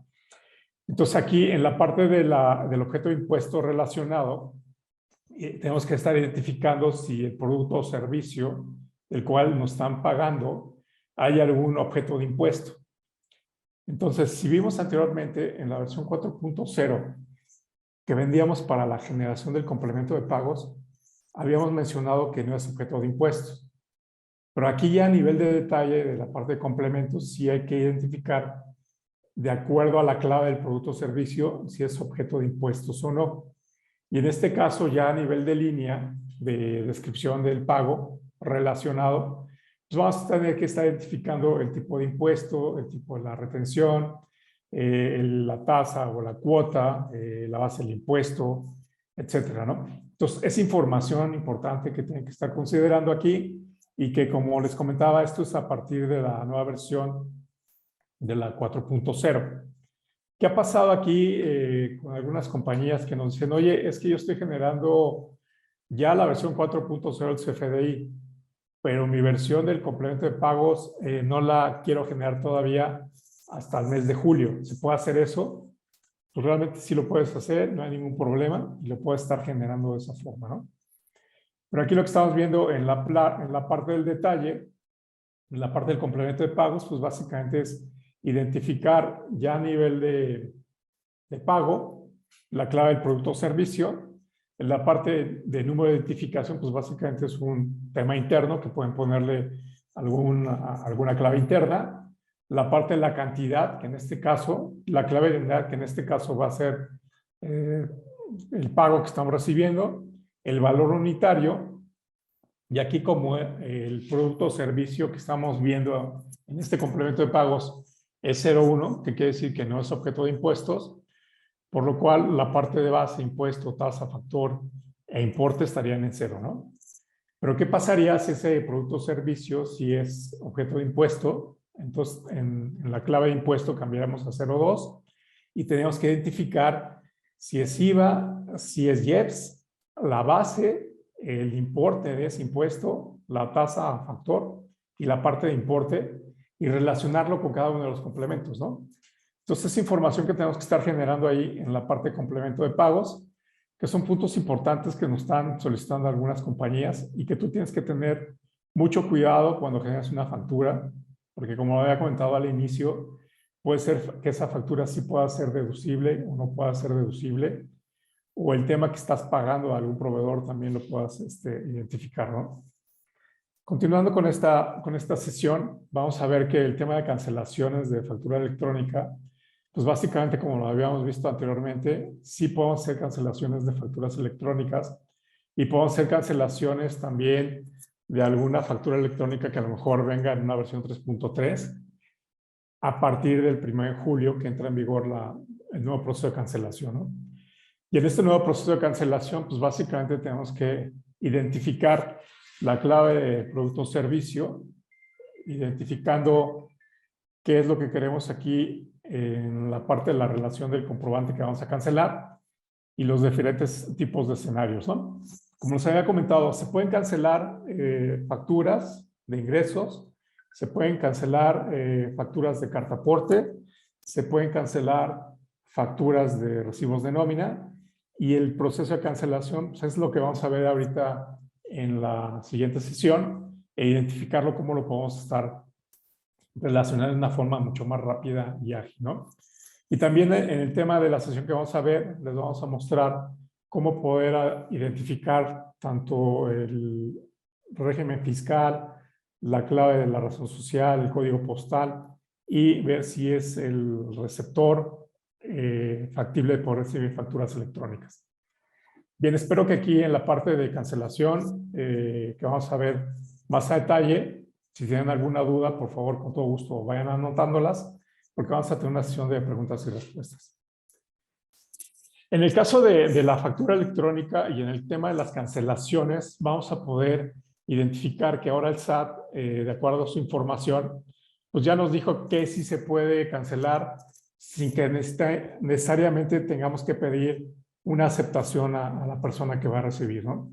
Entonces aquí en la parte del objeto de impuesto relacionado, tenemos que estar identificando si el producto o servicio del cual nos están pagando hay algún objeto de impuesto. Entonces, si vimos anteriormente en la versión 4.0 que vendíamos para la generación del complemento de pagos, habíamos mencionado que no es objeto de impuestos. Pero aquí ya a nivel de detalle de la parte de complementos, sí hay que identificar de acuerdo a la clave del producto o servicio si es objeto de impuestos o no. Y en este caso, ya a nivel de línea de descripción del pago relacionado, pues vamos a tener que estar identificando el tipo de impuesto, el tipo de la retención, la tasa o la cuota, la base del impuesto, etcétera, ¿no? Entonces, es información importante que tienen que estar considerando aquí y que, como les comentaba, esto es a partir de la nueva versión de la 4.0. ¿Qué ha pasado aquí con algunas compañías que nos dicen, oye, es que yo estoy generando ya la versión 4.0 del CFDI, pero mi versión del complemento de pagos no la quiero generar todavía hasta el mes de julio? ¿Se puede hacer eso? Pues realmente sí lo puedes hacer, no hay ningún problema y lo puedes estar generando de esa forma, ¿no? Pero aquí lo que estamos viendo en la parte del detalle, en la parte del complemento de pagos, pues básicamente es identificar ya a nivel de pago la clave del producto o servicio. En la parte de número de identificación, pues básicamente es un tema interno que pueden ponerle alguna clave interna. La parte de la cantidad, que en este caso, la clave de unidad, que en este caso va a ser el pago que estamos recibiendo, el valor unitario, y aquí como el producto o servicio que estamos viendo en este complemento de pagos es 0,1, que quiere decir que no es objeto de impuestos, por lo cual la parte de base, impuesto, tasa, factor e importe estarían en 0, ¿no? Pero ¿qué pasaría si ese producto o servicio, si es objeto de impuesto? Entonces, en la clave de impuesto cambiaríamos a 0,2 y tenemos que identificar si es IVA, si es IEPS, la base, el importe de ese impuesto, la tasa a factor y la parte de importe, y relacionarlo con cada uno de los complementos, ¿no? Entonces, es información que tenemos que estar generando ahí en la parte de complemento de pagos, que son puntos importantes que nos están solicitando algunas compañías y que tú tienes que tener mucho cuidado cuando generas una factura, porque como había comentado al inicio, puede ser que esa factura sí pueda ser deducible o no pueda ser deducible, o el tema que estás pagando a algún proveedor también lo puedas identificar, ¿no? Continuando con esta sesión, vamos a ver que el tema de cancelaciones de factura electrónica, pues básicamente como lo habíamos visto anteriormente, sí podemos hacer cancelaciones de facturas electrónicas y podemos hacer cancelaciones también de alguna factura electrónica que a lo mejor venga en una versión 3.3 a partir del 1 de julio que entra en vigor el nuevo proceso de cancelación, ¿no? Y en este nuevo proceso de cancelación, pues básicamente tenemos que identificar la clave de producto o servicio, identificando qué es lo que queremos aquí en la parte de la relación del comprobante que vamos a cancelar y los diferentes tipos de escenarios, ¿no? Como les había comentado, se pueden cancelar facturas de ingresos, se pueden cancelar facturas de carta aporte, se pueden cancelar facturas de recibos de nómina, y el proceso de cancelación pues es lo que vamos a ver ahorita en la siguiente sesión e identificarlo cómo lo podemos estar relacionando de una forma mucho más rápida y ágil, ¿no? Y también en el tema de la sesión que vamos a ver, les vamos a mostrar cómo poder identificar tanto el régimen fiscal, la clave de la razón social, el código postal, y ver si es el receptor factible de poder recibir facturas electrónicas. Bien, espero que aquí en la parte de cancelación, que vamos a ver más a detalle, si tienen alguna duda, por favor, con todo gusto, vayan anotándolas, porque vamos a tener una sesión de preguntas y respuestas. En el caso de la factura electrónica y en el tema de las cancelaciones, vamos a poder identificar que ahora el SAT, de acuerdo a su información, pues ya nos dijo que sí se puede cancelar sin que necesariamente tengamos que pedir una aceptación a la persona que va a recibir, ¿no?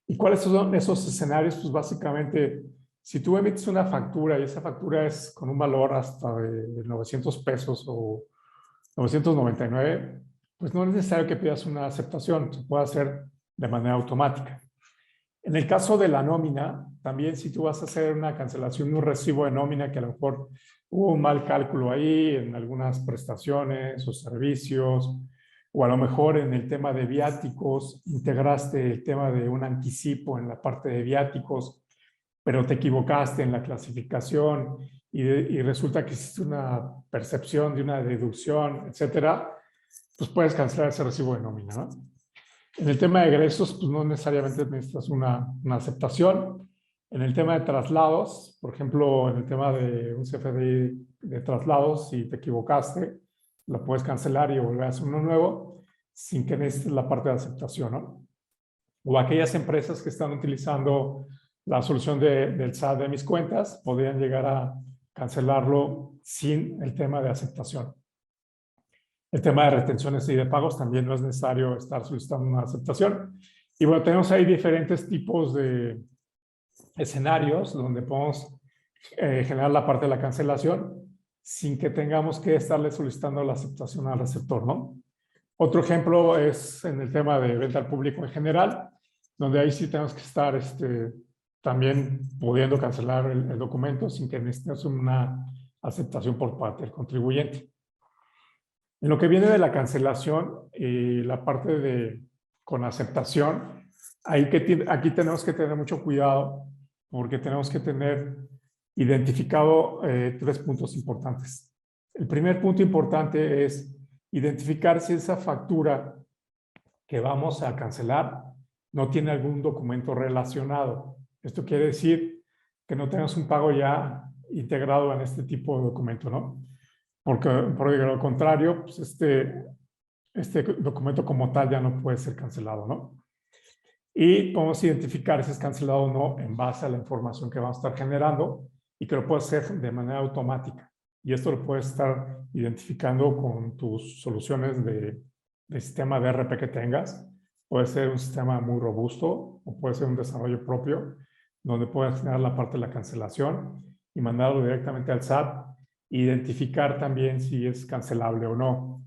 ¿Y cuáles son esos escenarios? Pues básicamente, si tú emites una factura y esa factura es con un valor hasta de 900 pesos o 999, pues no es necesario que pidas una aceptación, se puede hacer de manera automática. En el caso de la nómina, también si tú vas a hacer una cancelación de un recibo de nómina que a lo mejor hubo un mal cálculo ahí en algunas prestaciones o servicios, o a lo mejor en el tema de viáticos, integraste el tema de un anticipo en la parte de viáticos, pero te equivocaste en la clasificación y resulta que hiciste una percepción de una deducción, etcétera, pues puedes cancelar ese recibo de nómina, ¿no? En el tema de egresos, pues no necesariamente necesitas una aceptación. En el tema de traslados, por ejemplo, en el tema de un CFDI de traslados, si te equivocaste, lo puedes cancelar y volver a hacer uno nuevo sin que necesites la parte de aceptación, ¿no? O aquellas empresas que están utilizando la solución del SAT de mis cuentas, podrían llegar a cancelarlo sin el tema de aceptación. El tema de retenciones y de pagos también no es necesario estar solicitando una aceptación. Y bueno, tenemos ahí diferentes tipos de escenarios donde podemos generar la parte de la cancelación sin que tengamos que estarle solicitando la aceptación al receptor, ¿no? Otro ejemplo es en el tema de venta al público en general, donde ahí sí tenemos que estar también pudiendo cancelar el documento sin que necesitemos una aceptación por parte del contribuyente. En lo que viene de la cancelación, la parte de con aceptación, aquí tenemos que tener mucho cuidado porque tenemos que tener identificado 3 puntos importantes. El primer punto importante es identificar si esa factura que vamos a cancelar no tiene algún documento relacionado. Esto quiere decir que no tengas un pago ya integrado en este tipo de documento, ¿no? Porque por lo contrario, pues este documento como tal ya no puede ser cancelado, ¿no? Y podemos identificar si es cancelado o no en base a la información que vamos a estar generando y que lo puedes hacer de manera automática. Y esto lo puedes estar identificando con tus soluciones de sistema de ERP que tengas. Puede ser un sistema muy robusto o puede ser un desarrollo propio donde puedes generar la parte de la cancelación y mandarlo directamente al SAT e identificar también si es cancelable o no.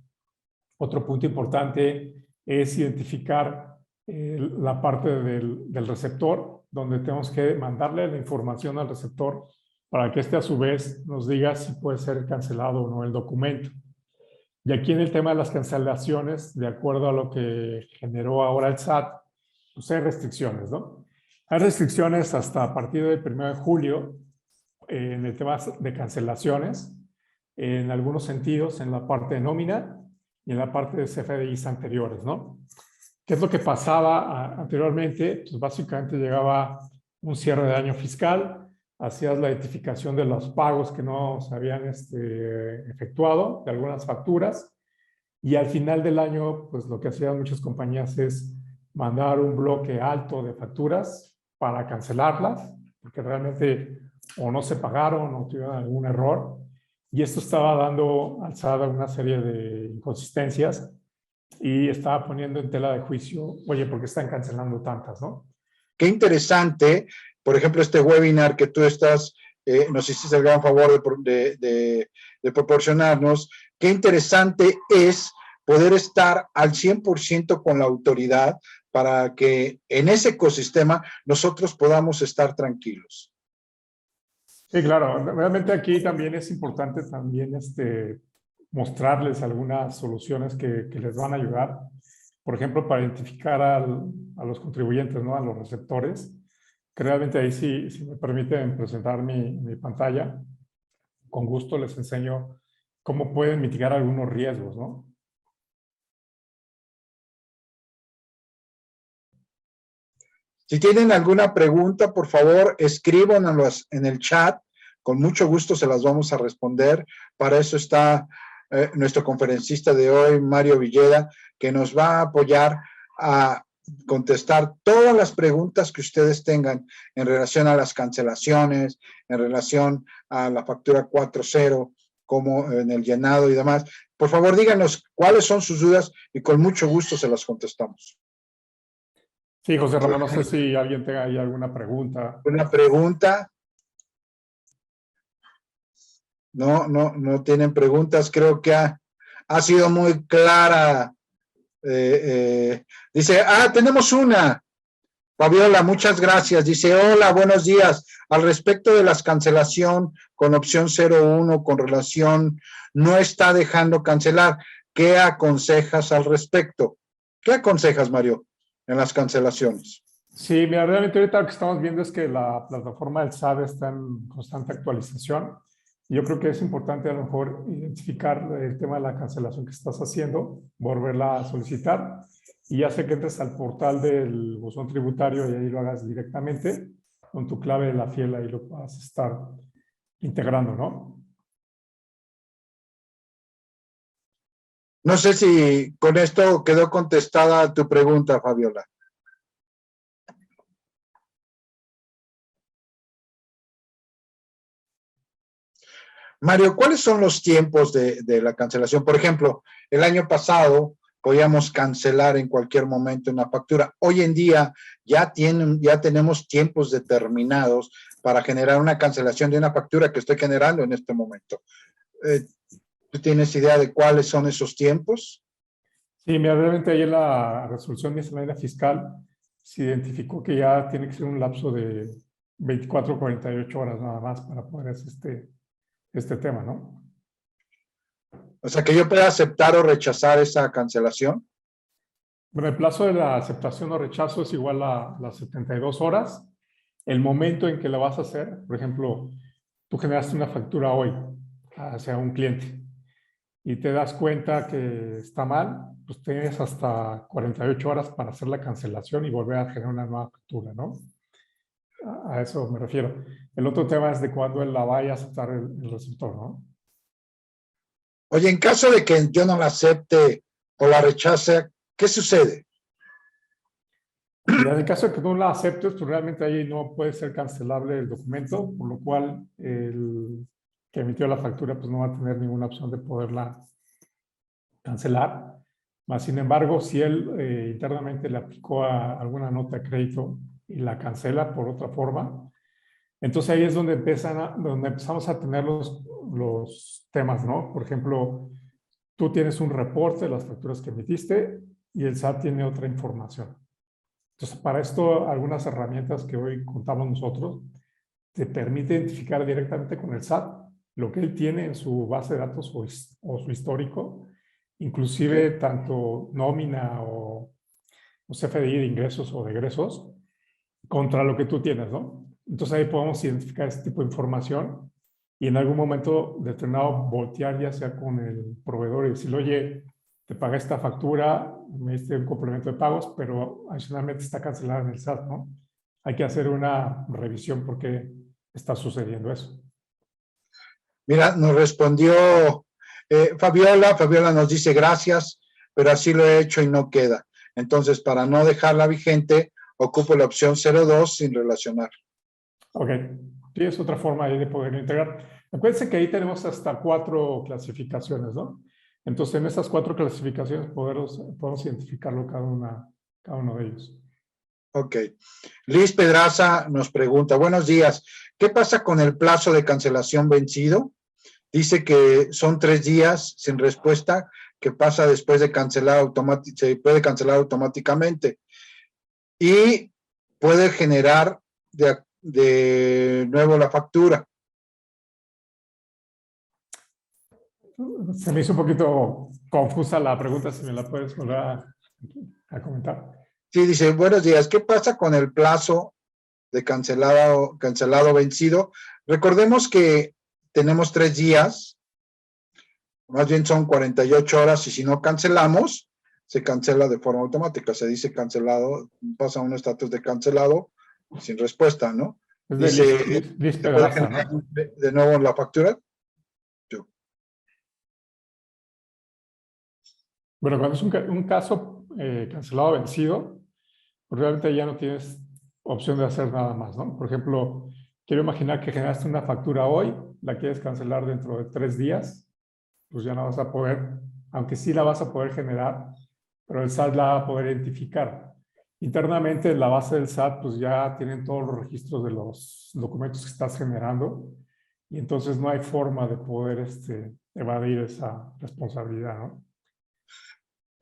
Otro punto importante es identificar la parte del receptor, donde tenemos que mandarle la información al receptor para que éste a su vez nos diga si puede ser cancelado o no el documento. Y aquí en el tema de las cancelaciones, de acuerdo a lo que generó ahora el SAT, pues hay restricciones, ¿no? Hay restricciones hasta a partir del 1 de julio en el tema de cancelaciones, en algunos sentidos, en la parte de nómina y en la parte de CFDIs anteriores, ¿no? ¿Qué es lo que pasaba anteriormente? Pues básicamente llegaba un cierre de año fiscal, hacías la identificación de los pagos que no se habían efectuado, de algunas facturas, y al final del año, pues lo que hacían muchas compañías es mandar un bloque alto de facturas para cancelarlas, porque realmente o no se pagaron o tuvieron algún error, y esto estaba dando alzada a una serie de inconsistencias y estaba poniendo en tela de juicio, oye, ¿por qué están cancelando tantas, no? Qué interesante, por ejemplo, este webinar que tú estás, nos hiciste el gran favor de proporcionarnos, qué interesante es poder estar al 100% con la autoridad para que en ese ecosistema nosotros podamos estar tranquilos. Sí, claro. Realmente aquí también es importante también mostrarles algunas soluciones que les van a ayudar. Por ejemplo, para identificar a los contribuyentes, ¿no? A los receptores. Que realmente ahí sí, si me permiten presentar mi pantalla, con gusto les enseño cómo pueden mitigar algunos riesgos, ¿no? Si tienen alguna pregunta, por favor, escríbanos en el chat. Con mucho gusto se las vamos a responder. Para eso está nuestro conferencista de hoy, Mario Villeda, que nos va a apoyar a contestar todas las preguntas que ustedes tengan en relación a las cancelaciones, en relación a la factura 4.0, como en el llenado y demás. Por favor, díganos cuáles son sus dudas y con mucho gusto se las contestamos. Sí, José Ramón, no sé si alguien tenga ahí alguna pregunta. Una pregunta. No tienen preguntas. Creo que ha sido muy clara. Dice, tenemos una. Fabiola, muchas gracias. Dice, hola, buenos días. Al respecto de las cancelación con opción 01 con relación, no está dejando cancelar. ¿Qué aconsejas al respecto? ¿Qué aconsejas, Mario, en las cancelaciones? Sí, mira, realmente ahorita lo que estamos viendo es que la plataforma del SAT está en constante actualización. Yo creo que es importante a lo mejor identificar el tema de la cancelación que estás haciendo, volverla a solicitar y ya sé que entres al portal del buzón tributario y ahí lo hagas directamente con tu clave de la fiel, ahí lo puedas estar integrando, ¿no? No sé si con esto quedó contestada tu pregunta, Fabiola. Mario, ¿cuáles son los tiempos de la cancelación? Por ejemplo, el año pasado podíamos cancelar en cualquier momento una factura. Hoy en día ya tenemos tiempos determinados para generar una cancelación de una factura que estoy generando en este momento. ¿Tú tienes idea de cuáles son esos tiempos? Sí, mira, realmente ahí en la resolución miscelánea fiscal se identificó que ya tiene que ser un lapso de 24 o 48 horas nada más para poder hacer este tema, ¿no? O sea, que yo pueda aceptar o rechazar esa cancelación. Bueno, el plazo de la aceptación o rechazo es igual a las 72 horas. El momento en que la vas a hacer, por ejemplo, tú generaste una factura hoy hacia un cliente y te das cuenta que está mal, pues tienes hasta 48 horas para hacer la cancelación y volver a generar una nueva factura, ¿no? A eso me refiero. El otro tema es de cuándo él la vaya a aceptar el receptor, ¿no? Oye, en caso de que yo no la acepte o la rechace, ¿qué sucede? Y en el caso de que no la aceptes, pues realmente ahí no puede ser cancelable el documento, por lo cual el que emitió la factura pues no va a tener ninguna opción de poderla cancelar. Más sin embargo, si él internamente le aplicó alguna nota de crédito y la cancela por otra forma, entonces ahí es donde, donde empezamos a tener los temas, ¿no? Por ejemplo, tú tienes un reporte de las facturas que emitiste y el SAT tiene otra información. Entonces, para esto, algunas herramientas que hoy contamos nosotros te permite identificar directamente con el SAT lo que él tiene en su base de datos o su histórico, inclusive tanto nómina o CFDI de ingresos o de egresos, contra lo que tú tienes, ¿no? Entonces ahí podemos identificar este tipo de información y en algún momento determinado voltear ya sea con el proveedor y decirle, oye, te pagué esta factura, me diste un complemento de pagos, pero adicionalmente está cancelada en el SAT, ¿no? Hay que hacer una revisión porque está sucediendo eso. Mira, nos respondió Fabiola. Fabiola nos dice gracias, pero así lo he hecho y no queda. Entonces, para no dejarla vigente, ocupo la opción 02 sin relacionar. Ok, sí, es otra forma ahí de poder integrar. Acuérdense que ahí tenemos hasta 4 clasificaciones, ¿no? Entonces, en esas 4 clasificaciones podemos identificarlo cada uno de ellos. Ok. Liz Pedraza nos pregunta, buenos días, ¿qué pasa con el plazo de cancelación vencido? Dice que son 3 días sin respuesta, que pasa después de cancelar se puede cancelar automáticamente y puede generar de nuevo la factura. Se me hizo un poquito confusa la pregunta, si me la puedes volver a comentar. Sí, dice, buenos días, ¿qué pasa con el plazo de cancelado vencido? Recordemos que tenemos 3 días, más bien son 48 horas, y si no cancelamos, se cancela de forma automática. Se dice cancelado, pasa a un estatus de cancelado sin respuesta, ¿no? Es Dice, Liz ¿se puede Pedraza, generar ¿no? de nuevo la factura? Bueno, cuando es un caso cancelado vencido, pues realmente ya no tienes opción de hacer nada más, ¿no? Por ejemplo, quiero imaginar que generaste una factura hoy, la quieres cancelar dentro de 3 días, pues ya no vas a poder, aunque sí la vas a poder generar, pero el SAT la va a poder identificar. Internamente en la base del SAT, pues ya tienen todos los registros de los documentos que estás generando y entonces no hay forma de poder evadir esa responsabilidad, ¿no?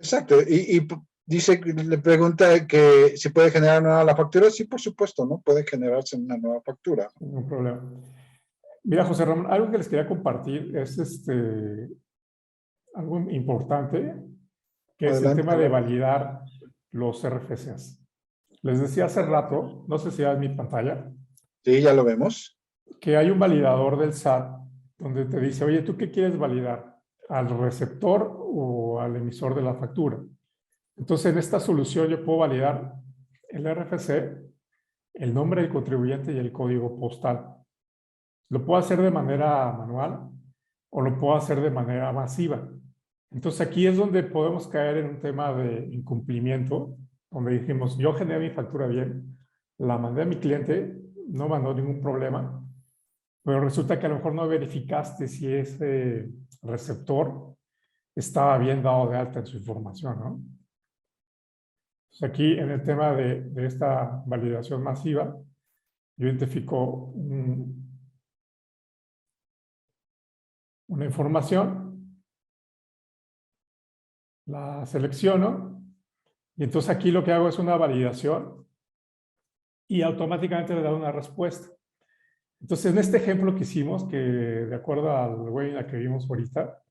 Exacto. Y dice, le pregunta que si puede generar una nueva factura. Sí, por supuesto, ¿no? Puede generarse una nueva factura. Ningún problema. Mira, José Ramón, algo que les quería compartir es algo importante, que es el Adelante. tema de validar los RFCs. Les decía hace rato, no sé si es mi pantalla, Sí, ya lo vemos. que hay un validador del SAT donde te dice, oye, ¿tú qué quieres validar? ¿Al receptor o al emisor de la factura? Entonces, en esta solución yo puedo validar el RFC, el nombre del contribuyente y el código postal. Lo puedo hacer de manera manual o lo puedo hacer de manera masiva. Entonces, aquí es donde podemos caer en un tema de incumplimiento, donde dijimos, yo generé mi factura bien, la mandé a mi cliente, no mandó ningún problema, pero resulta que a lo mejor no verificaste si ese receptor estaba bien dado de alta en su información, ¿no? Pues aquí en el tema de esta validación masiva, yo identifico una información, la selecciono, y entonces aquí lo que hago es una validación y automáticamente le da una respuesta. Entonces, en este ejemplo que hicimos, que de acuerdo al webinar que vimos ahorita,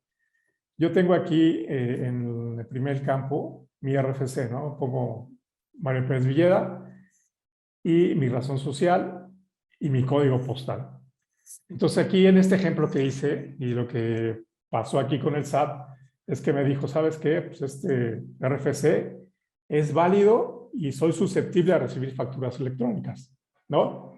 yo tengo aquí en el primer campo mi RFC, ¿no? Pongo Mario Pérez Villeda y mi razón social y mi código postal. Entonces, aquí en este ejemplo que hice y lo que pasó aquí con el SAT es que me dijo, ¿sabes qué? Pues este RFC es válido y soy susceptible a recibir facturas electrónicas, ¿no?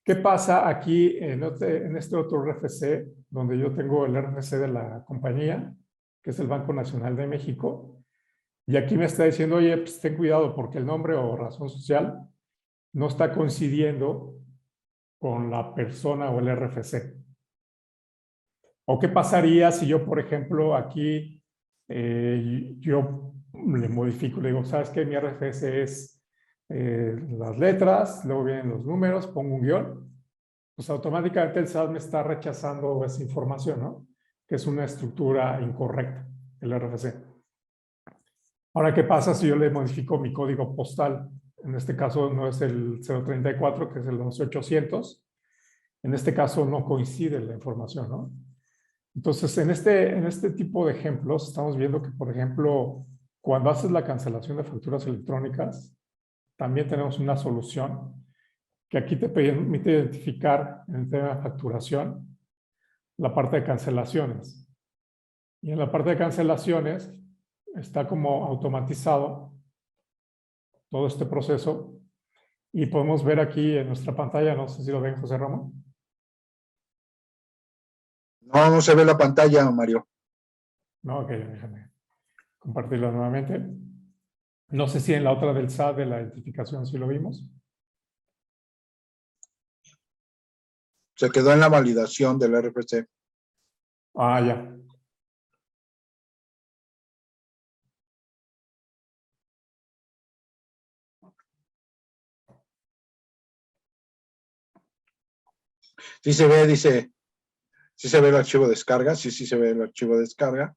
¿Qué pasa aquí en este otro RFC, donde yo tengo el RFC de la compañía, que es el Banco Nacional de México? Y aquí me está diciendo, oye, pues ten cuidado porque el nombre o razón social no está coincidiendo con la persona o el RFC. ¿O qué pasaría si yo, por ejemplo, aquí yo le modifico, le digo, ¿sabes qué? Mi RFC es las letras, luego vienen los números, pongo un guión, pues automáticamente el SAT me está rechazando esa información, ¿no? Que es una estructura incorrecta, el RFC. Ahora, ¿qué pasa si yo le modifico mi código postal? En este caso no es el 034, que es el 11800. En este caso no coincide la información, ¿no? Entonces, en este tipo de ejemplos, estamos viendo que, por ejemplo, cuando haces la cancelación de facturas electrónicas, también tenemos una solución que aquí te permite identificar en el tema de facturación la parte de cancelaciones. Y en la parte de cancelaciones está como automatizado todo este proceso y podemos ver aquí en nuestra pantalla, no sé si lo ven, José Ramón. No, no se ve la pantalla, Mario. No, ok, déjame compartirlo nuevamente. No sé si en la otra del SAT de la identificación sí lo vimos. Se quedó en la validación del RFC. Ah, ya. Sí se ve, dice, sí se ve el archivo de descarga, sí se ve el archivo de descarga.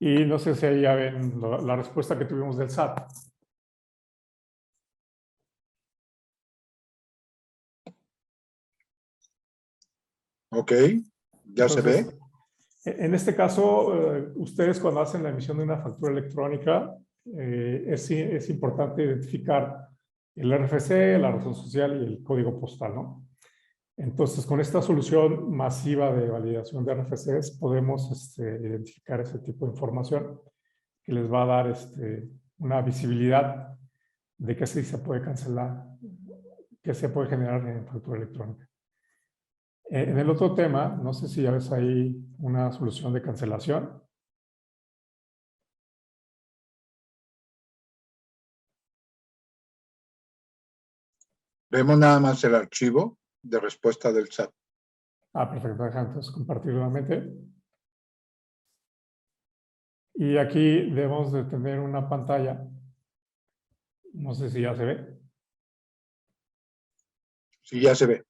Y no sé si ahí ya ven la respuesta que tuvimos del SAT. Ok, ya se Entonces, ve. en este caso, ustedes cuando hacen la emisión de una factura electrónica, es importante identificar el RFC, la razón social y el código postal, ¿no? Entonces, con esta solución masiva de validación de RFCs, podemos identificar ese tipo de información que les va a dar una visibilidad de que sí se puede cancelar, que se puede generar en factura electrónica. En el otro tema, no sé si ya ves ahí una solución de cancelación. Vemos nada más el archivo de respuesta del SAT. Ah, perfecto. Déjame entonces compartir nuevamente. Y aquí debemos de tener una pantalla. No sé si ya se ve. Sí, ya se ve.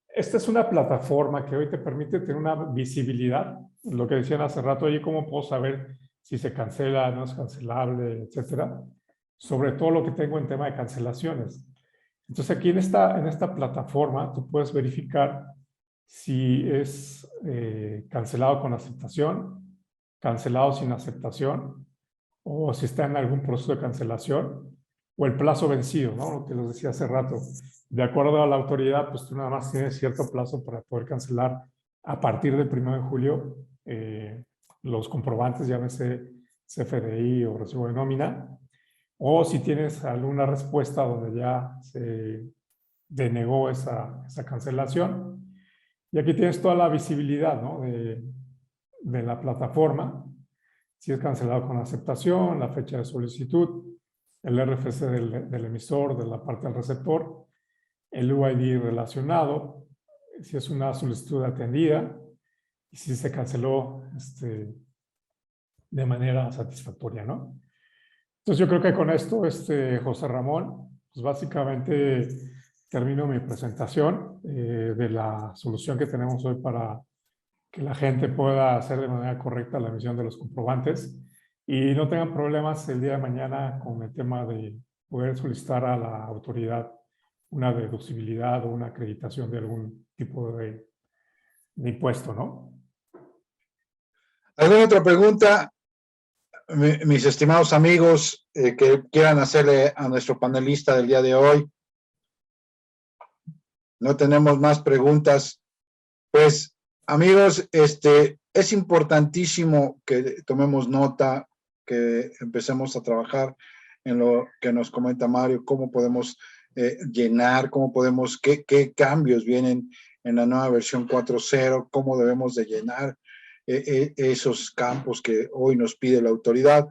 Esta es una plataforma que hoy te permite tener una visibilidad. Lo que decían hace rato, oye, ¿cómo puedo saber si se cancela, no es cancelable, etcétera? Sobre todo lo que tengo en tema de cancelaciones. Entonces aquí en esta plataforma tú puedes verificar si es cancelado con aceptación, cancelado sin aceptación, o si está en algún proceso de cancelación, o el plazo vencido, ¿no? Lo que les decía hace rato. De acuerdo a la autoridad, pues tú nada más tienes cierto plazo para poder cancelar a partir del 1 de julio los comprobantes, llámese CFDI o recibo de nómina, o si tienes alguna respuesta donde ya se denegó esa cancelación. Y aquí tienes toda la visibilidad, ¿no? de la plataforma, si es cancelado con aceptación, la fecha de solicitud, el RFC del emisor, de la parte del receptor, el UID relacionado, si es una solicitud atendida y si se canceló de manera satisfactoria, ¿no? Entonces yo creo que con esto, José Ramón, pues básicamente termino mi presentación de la solución que tenemos hoy para que la gente pueda hacer de manera correcta la emisión de los comprobantes y no tengan problemas el día de mañana con el tema de poder solicitar a la autoridad una deducibilidad o una acreditación de algún tipo de impuesto, ¿no? ¿Alguna otra pregunta, mis estimados amigos, que quieran hacerle a nuestro panelista del día de hoy? No tenemos más preguntas. Pues, amigos, es importantísimo que tomemos nota, que empecemos a trabajar en lo que nos comenta Mario, cómo podemos llenar, cómo podemos, qué cambios vienen en la nueva versión 4.0, cómo debemos de llenar esos campos que hoy nos pide la autoridad,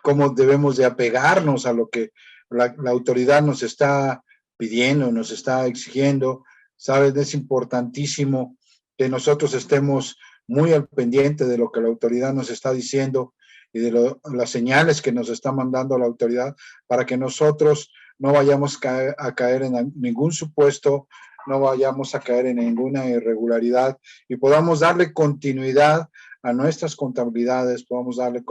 cómo debemos de apegarnos a lo que la autoridad nos está pidiendo, nos está exigiendo. ¿Sabes? Es importantísimo que nosotros estemos muy al pendiente de lo que la autoridad nos está diciendo y de las señales que nos está mandando la autoridad para que nosotros no vayamos a caer en ningún supuesto, no vayamos a caer en ninguna irregularidad y podamos darle continuidad a nuestras contabilidades, podamos darle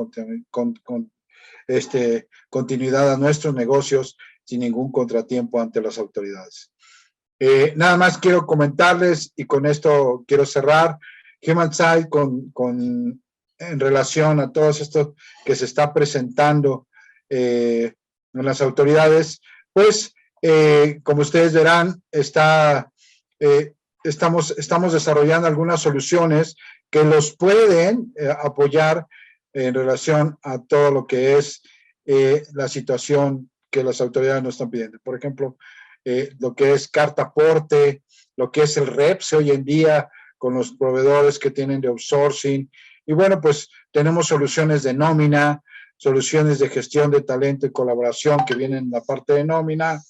continuidad a nuestros negocios sin ningún contratiempo ante las autoridades. Nada más quiero comentarles, y con esto quiero cerrar, Humanside en relación a todo esto que se está presentando en las autoridades, pues, como ustedes verán, estamos desarrollando algunas soluciones que los pueden apoyar en relación a todo lo que es la situación que las autoridades nos están pidiendo. Por ejemplo, lo que es carta aporte, lo que es el REPS hoy en día con los proveedores que tienen de outsourcing. Y bueno, pues tenemos soluciones de nómina, soluciones de gestión de talento y colaboración que vienen en la parte de nómina.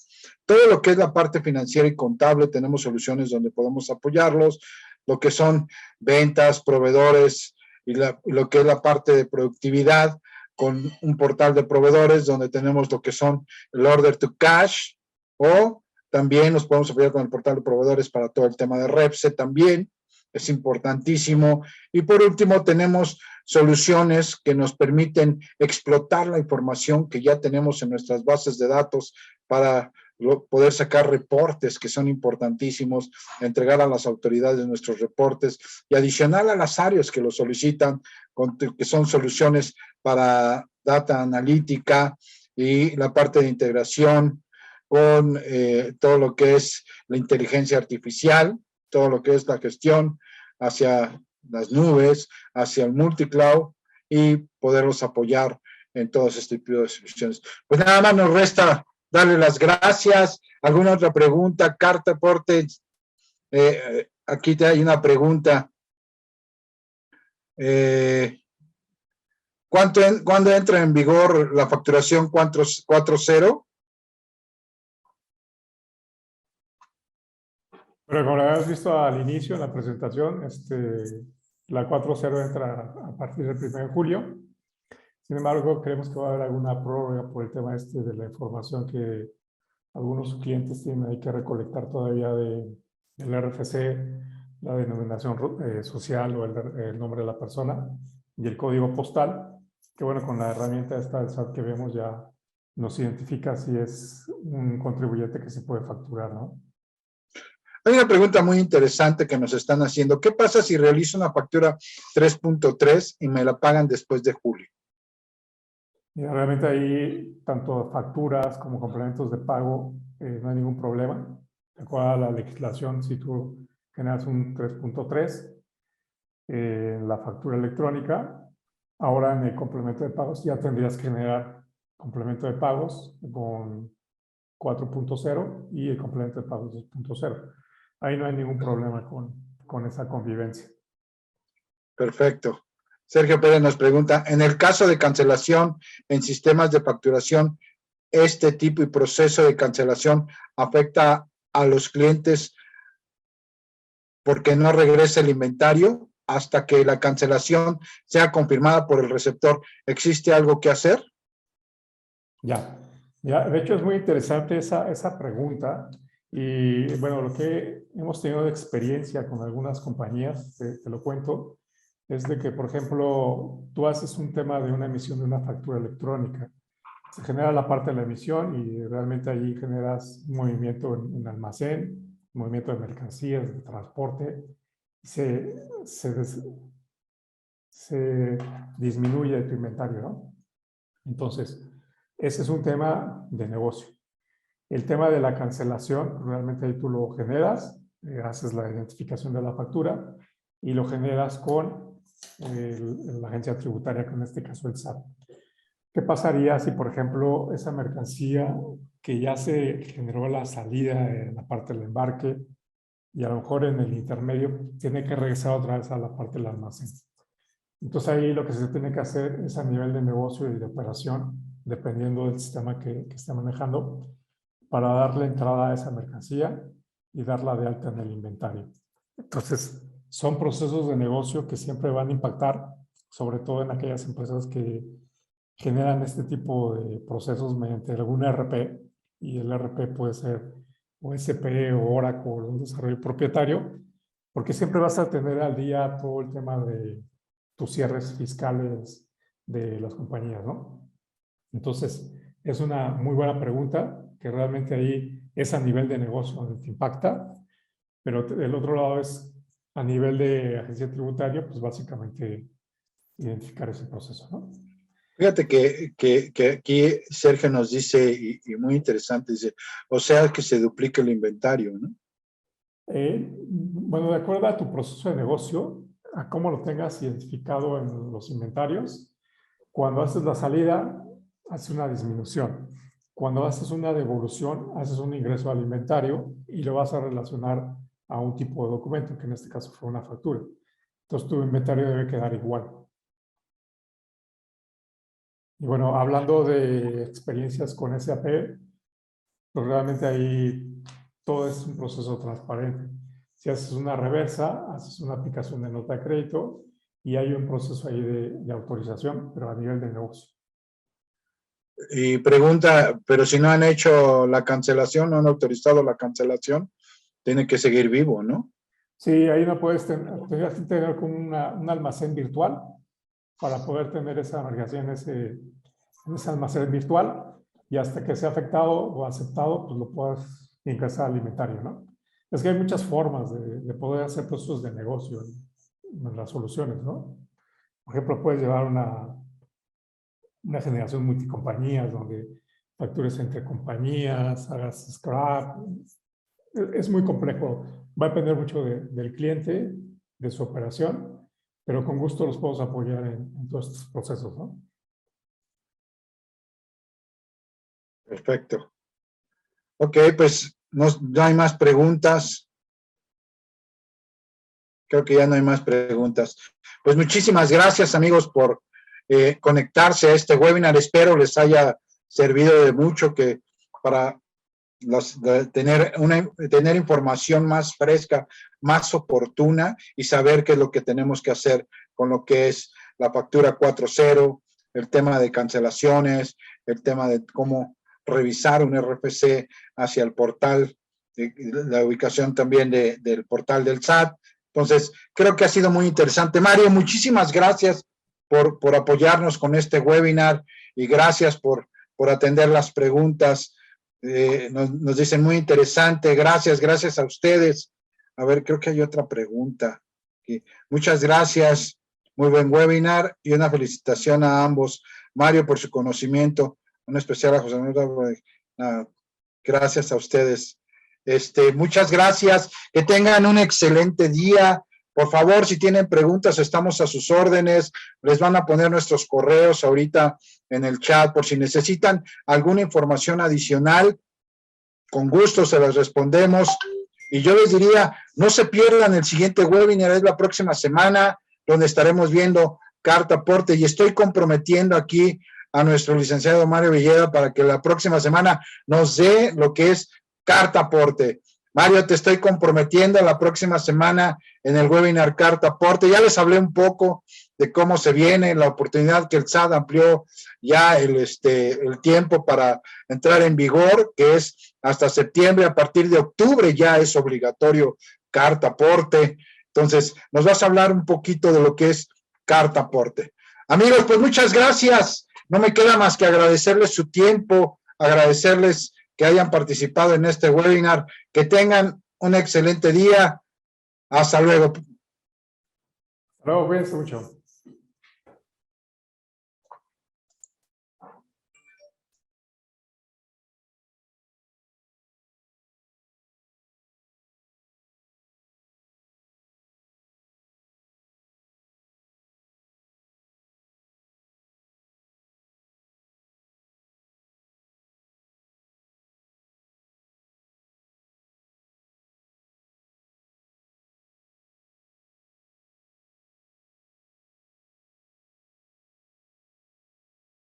Todo lo que es la parte financiera y contable, tenemos soluciones donde podemos apoyarlos. Lo que son ventas, proveedores y lo que es la parte de productividad con un portal de proveedores donde tenemos lo que son el order to cash, o también nos podemos apoyar con el portal de proveedores para todo el tema de REPSE también, es importantísimo. Y por último, tenemos soluciones que nos permiten explotar la información que ya tenemos en nuestras bases de datos para poder sacar reportes que son importantísimos, entregar a las autoridades nuestros reportes y adicional a las áreas que lo solicitan, que son soluciones para data analítica y la parte de integración con todo lo que es la inteligencia artificial, todo lo que es la gestión hacia las nubes, hacia el multicloud y poderlos apoyar en todos este tipo de soluciones. Pues nada más nos resta darle las gracias. ¿Alguna otra pregunta? Carta, aporte. Aquí hay una pregunta. ¿Cuándo entra en vigor la facturación 4.0? Pero como lo habías visto al inicio en la presentación, la 4.0 entra a partir del 1 de julio. Sin embargo, creemos que va a haber alguna prórroga por el tema de la información que algunos clientes tienen ahí que recolectar todavía del RFC, la denominación social o el nombre de la persona y el código postal, que bueno, con la herramienta esta del SAT que vemos ya nos identifica si es un contribuyente que se puede facturar, ¿no? Hay una pregunta muy interesante que nos están haciendo. ¿Qué pasa si realizo una factura 3.3 y me la pagan después de julio? Mira, realmente ahí, tanto facturas como complementos de pago, no hay ningún problema. De acuerdo a la legislación, si tú generas un 3.3 en la factura electrónica, ahora en el complemento de pagos ya tendrías que generar complemento de pagos con 4.0 y el complemento de pagos 2.0. Ahí no hay ningún problema con esa convivencia. Perfecto. Sergio Pérez nos pregunta, en el caso de cancelación en sistemas de facturación, ¿este tipo y proceso de cancelación afecta a los clientes porque no regresa el inventario hasta que la cancelación sea confirmada por el receptor. ¿Existe algo que hacer? Ya, de hecho es muy interesante esa pregunta y bueno, lo que hemos tenido de experiencia con algunas compañías, te lo cuento, es de que, por ejemplo, tú haces un tema de una emisión de una factura electrónica, se genera la parte de la emisión y realmente allí generas un movimiento en almacén, movimiento de mercancías, de transporte, se disminuye tu inventario, ¿no? Entonces, ese es un tema de negocio. El tema de la cancelación, realmente ahí tú lo generas, haces la identificación de la factura y lo generas con la agencia tributaria, que en este caso el SAT. ¿Qué pasaría si, por ejemplo, esa mercancía que ya se generó la salida en la parte del embarque y a lo mejor en el intermedio tiene que regresar otra vez a la parte del almacén? Entonces ahí lo que se tiene que hacer es a nivel de negocio y de operación, dependiendo del sistema que esté manejando, para darle entrada a esa mercancía y darla de alta en el inventario. Entonces, son procesos de negocio que siempre van a impactar, sobre todo en aquellas empresas que generan este tipo de procesos mediante algún ERP, y el ERP puede ser o SAP o Oracle, un desarrollo propietario, porque siempre vas a tener al día todo el tema de tus cierres fiscales de las compañías, ¿no? Entonces, es una muy buena pregunta, que realmente ahí es a nivel de negocio donde te impacta, pero el otro lado es a nivel de agencia tributaria, pues básicamente identificar ese proceso, ¿no? Fíjate que aquí Sergio nos dice, y muy interesante, dice, o sea que se duplica el inventario, ¿no? Bueno, de acuerdo a tu proceso de negocio, a cómo lo tengas identificado en los inventarios, cuando haces la salida, haces una disminución. Cuando haces una devolución, haces un ingreso al inventario y lo vas a relacionar a un tipo de documento, que en este caso fue una factura. Entonces, tu inventario debe quedar igual. Y bueno, hablando de experiencias con SAP, pues realmente ahí todo es un proceso transparente. Si haces una reversa, haces una aplicación de nota de crédito y hay un proceso ahí de autorización, pero a nivel de negocio. Y pregunta, pero si no han hecho la cancelación, no han autorizado la cancelación, tiene que seguir vivo, ¿no? Sí, ahí no puedes tendrías que tener como un almacén virtual para poder tener esa mercancía en ese almacén virtual, y hasta que sea afectado o aceptado, pues lo puedas ingresar al inventario, ¿no? Es que hay muchas formas de poder hacer procesos de negocio en las soluciones, ¿no? Por ejemplo, puedes llevar una generación multicompañías donde factures entre compañías, hagas scrap. Es muy complejo. Va a depender mucho del cliente, de su operación, pero con gusto los podemos apoyar en todos estos procesos, ¿no? Perfecto. Ok, pues no hay más preguntas. Creo que ya no hay más preguntas. Pues muchísimas gracias, amigos, por conectarse a este webinar. Espero les haya servido de mucho para tener información más fresca, más oportuna y saber qué es lo que tenemos que hacer con lo que es la factura 4.0, el tema de cancelaciones, el tema de cómo revisar un RFC hacia el portal, la ubicación también del portal del SAT. Entonces, creo que ha sido muy interesante. Mario, muchísimas gracias por apoyarnos con este webinar y gracias por atender las preguntas. Nos dicen muy interesante. Gracias a ustedes. A ver, creo que hay otra pregunta. Muchas gracias. Muy buen webinar y una felicitación a ambos. Mario por su conocimiento. Un especial a José Manuel. Gracias a ustedes. Muchas gracias. Que tengan un excelente día. Por favor, si tienen preguntas, estamos a sus órdenes. Les van a poner nuestros correos ahorita en el chat por si necesitan alguna información adicional. Con gusto se las respondemos. Y yo les diría, no se pierdan el siguiente webinar, es la próxima semana, donde estaremos viendo carta aporte. Y estoy comprometiendo aquí a nuestro licenciado Mario Villeda para que la próxima semana nos dé lo que es carta aporte. Mario, te estoy comprometiendo la próxima semana en el webinar Carta Aporte. Ya les hablé un poco de cómo se viene, la oportunidad que el SAT amplió ya el tiempo para entrar en vigor, que es hasta septiembre. A partir de octubre ya es obligatorio Carta Aporte. Entonces, nos vas a hablar un poquito de lo que es Carta Aporte. Amigos, pues muchas gracias. No me queda más que agradecerles su tiempo, agradecerles que hayan participado en este webinar. Que tengan un excelente día. Hasta luego. Hasta luego, cuídense mucho.